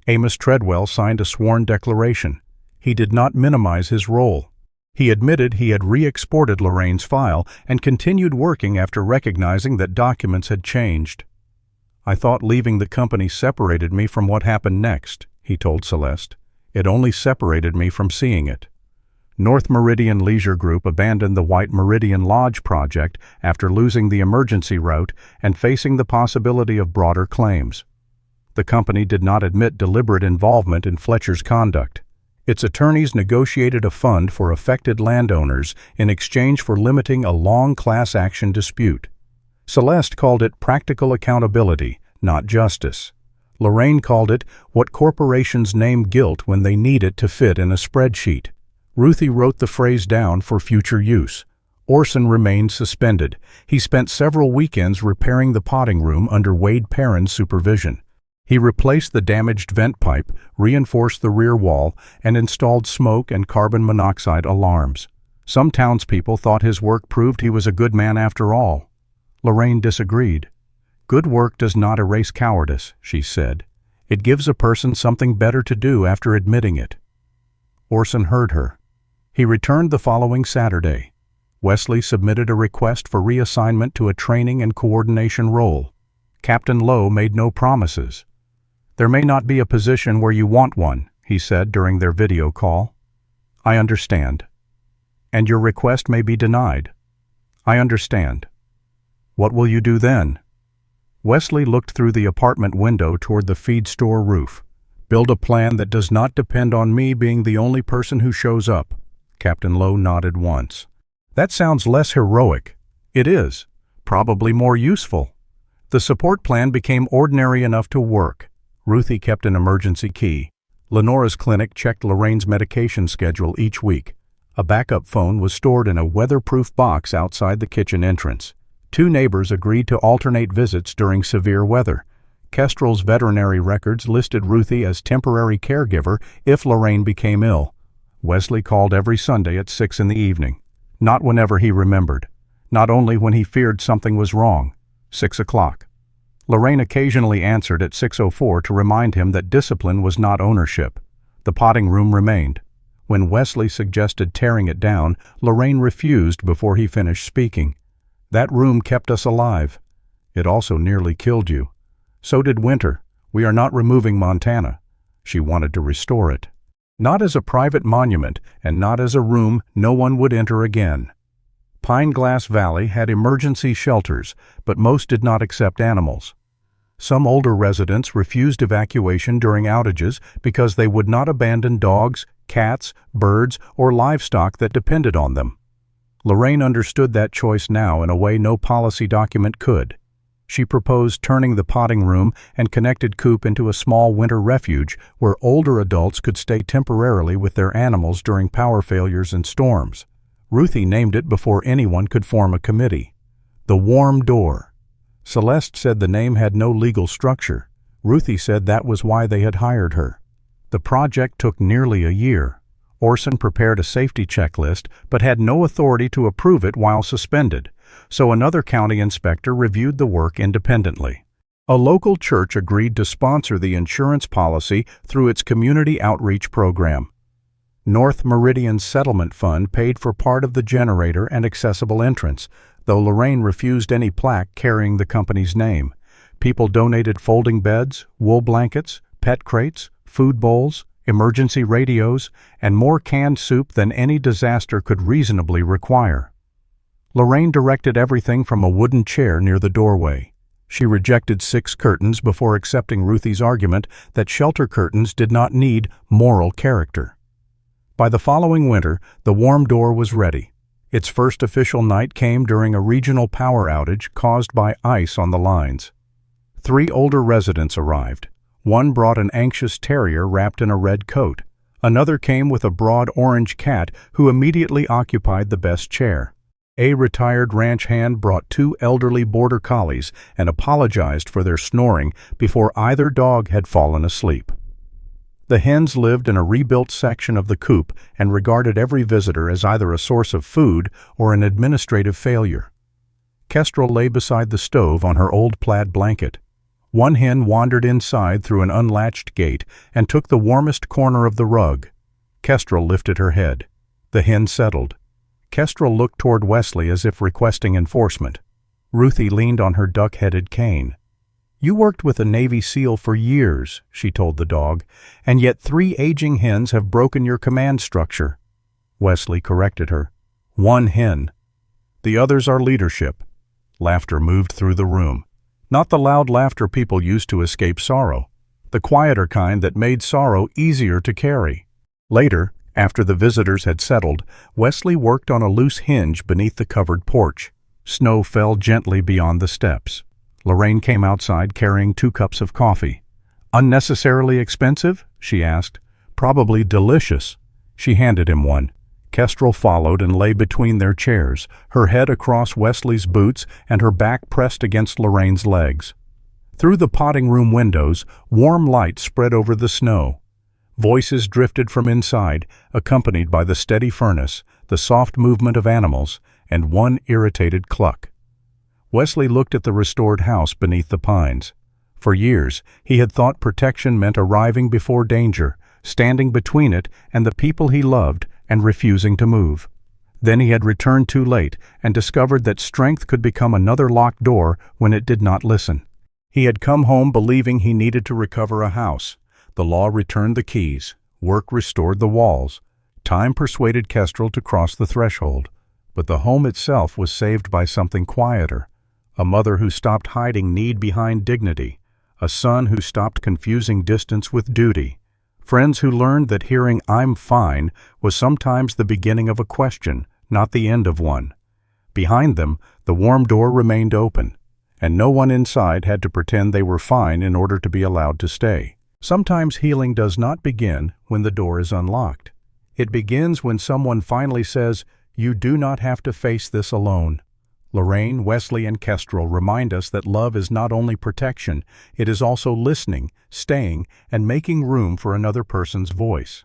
Speaker 1: Amos Treadwell signed a sworn declaration. He did not minimize his role. He admitted he had re-exported Lorraine's file and continued working after recognizing that documents had changed. "I thought leaving the company separated me from what happened next," he told Celeste. "It only separated me from seeing it." North Meridian Leisure Group abandoned the White Meridian Lodge project after losing the emergency route and facing the possibility of broader claims. The company did not admit deliberate involvement in Fletcher's conduct. Its attorneys negotiated a fund for affected landowners in exchange for limiting a long class action dispute. Celeste called it practical accountability, not justice. Lorraine called it what corporations name guilt when they need it to fit in a spreadsheet. Ruthie wrote the phrase down for future use. Orson remained suspended. He spent several weekends repairing the potting room under Wade Perrin's supervision. He replaced the damaged vent pipe, reinforced the rear wall, and installed smoke and carbon monoxide alarms. Some townspeople thought his work proved he was a good man after all. Lorraine disagreed. "Good work does not erase cowardice," she said. "It gives a person something better to do after admitting it." Orson heard her. He returned the following Saturday. Wesley submitted a request for reassignment to a training and coordination role. Captain Lowe made no promises. "There may not be a position where you want one," he said during their video call. "I understand." "And your request may be denied." "I understand." "What will you do then?" Wesley looked through the apartment window toward the feed store roof. "Build a plan that does not depend on me being the only person who shows up." Captain Lowe nodded once. "That sounds less heroic." "It is. Probably more useful." The support plan became ordinary enough to work. Ruthie kept an emergency key. Lenora's clinic checked Lorraine's medication schedule each week. A backup phone was stored in a weatherproof box outside the kitchen entrance. 2 neighbors agreed to alternate visits during severe weather. Kestrel's veterinary records listed Ruthie as temporary caregiver if Lorraine became ill. Wesley called every Sunday at 6 in the evening. Not whenever he remembered. Not only when he feared something was wrong. 6 o'clock. Lorraine occasionally answered at 6:04 to remind him that discipline was not ownership. The potting room remained. When Wesley suggested tearing it down, Lorraine refused before he finished speaking. "That room kept us alive. It also nearly killed you. So did winter. We are not removing Montana." She wanted to restore it. Not as a private monument, and not as a room no one would enter again. Pine Glass Valley had emergency shelters, but most did not accept animals. Some older residents refused evacuation during outages because they would not abandon dogs, cats, birds, or livestock that depended on them. Lorraine understood that choice now in a way no policy document could. She proposed turning the potting room and connected coop into a small winter refuge where older adults could stay temporarily with their animals during power failures and storms. Ruthie named it before anyone could form a committee. The Warm Door. Celeste said the name had no legal structure. Ruthie said that was why they had hired her. The project took nearly a year. Orson prepared a safety checklist but had no authority to approve it while suspended, so another county inspector reviewed the work independently. A local church agreed to sponsor the insurance policy through its community outreach program. North Meridian Settlement Fund paid for part of the generator and accessible entrance, though Lorraine refused any plaque carrying the company's name. People donated folding beds, wool blankets, pet crates, food bowls, emergency radios, and more canned soup than any disaster could reasonably require. Lorraine directed everything from a wooden chair near the doorway. She rejected 6 curtains before accepting Ruthie's argument that shelter curtains did not need moral character. By the following winter, the warm door was ready. Its first official night came during a regional power outage caused by ice on the lines. 3 older residents arrived. One brought an anxious terrier wrapped in a red coat. Another came with a broad orange cat who immediately occupied the best chair. A retired ranch hand brought 2 elderly border collies and apologized for their snoring before either dog had fallen asleep. The hens lived in a rebuilt section of the coop and regarded every visitor as either a source of food or an administrative failure. Kestrel lay beside the stove on her old plaid blanket. One hen wandered inside through an unlatched gate and took the warmest corner of the rug. Kestrel lifted her head. The hen settled. Kestrel looked toward Wesley as if requesting enforcement. Ruthie leaned on her duck-headed cane. "You worked with a Navy SEAL for years," she told the dog, "and yet 3 aging hens have broken your command structure." Wesley corrected her. "1 hen. The others are leadership." Laughter moved through the room. Not the loud laughter people used to escape sorrow, the quieter kind that made sorrow easier to carry. Later, after the visitors had settled, Wesley worked on a loose hinge beneath the covered porch. Snow fell gently beyond the steps. Lorraine came outside carrying 2 cups of coffee. "Unnecessarily expensive?" she asked. "Probably delicious." She handed him one. Kestrel followed and lay between their chairs, her head across Wesley's boots and her back pressed against Lorraine's legs. Through the potting room windows, warm light spread over the snow. Voices drifted from inside, accompanied by the steady furnace, the soft movement of animals, and one irritated cluck. Wesley looked at the restored house beneath the pines. For years, he had thought protection meant arriving before danger, standing between it and the people he loved, and refusing to move. Then he had returned too late and discovered that strength could become another locked door when it did not listen. He had come home believing he needed to recover a house. The law returned the keys. Work restored the walls. Time persuaded Kestrel to cross the threshold. But the home itself was saved by something quieter. A mother who stopped hiding need behind dignity. A son who stopped confusing distance with duty. Friends who learned that hearing "I'm fine" was sometimes the beginning of a question, not the end of one. Behind them, the warm door remained open, and no one inside had to pretend they were fine in order to be allowed to stay. Sometimes healing does not begin when the door is unlocked. It begins when someone finally says, "You do not have to face this alone." Lorraine, Wesley, and Kestrel remind us that love is not only protection, it is also listening, staying, and making room for another person's voice.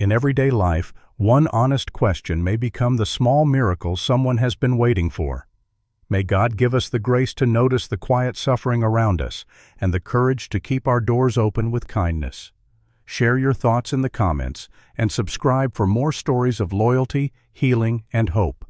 Speaker 1: In everyday life, one honest question may become the small miracle someone has been waiting for. May God give us the grace to notice the quiet suffering around us and the courage to keep our doors open with kindness. Share your thoughts in the comments and subscribe for more stories of loyalty, healing, and hope.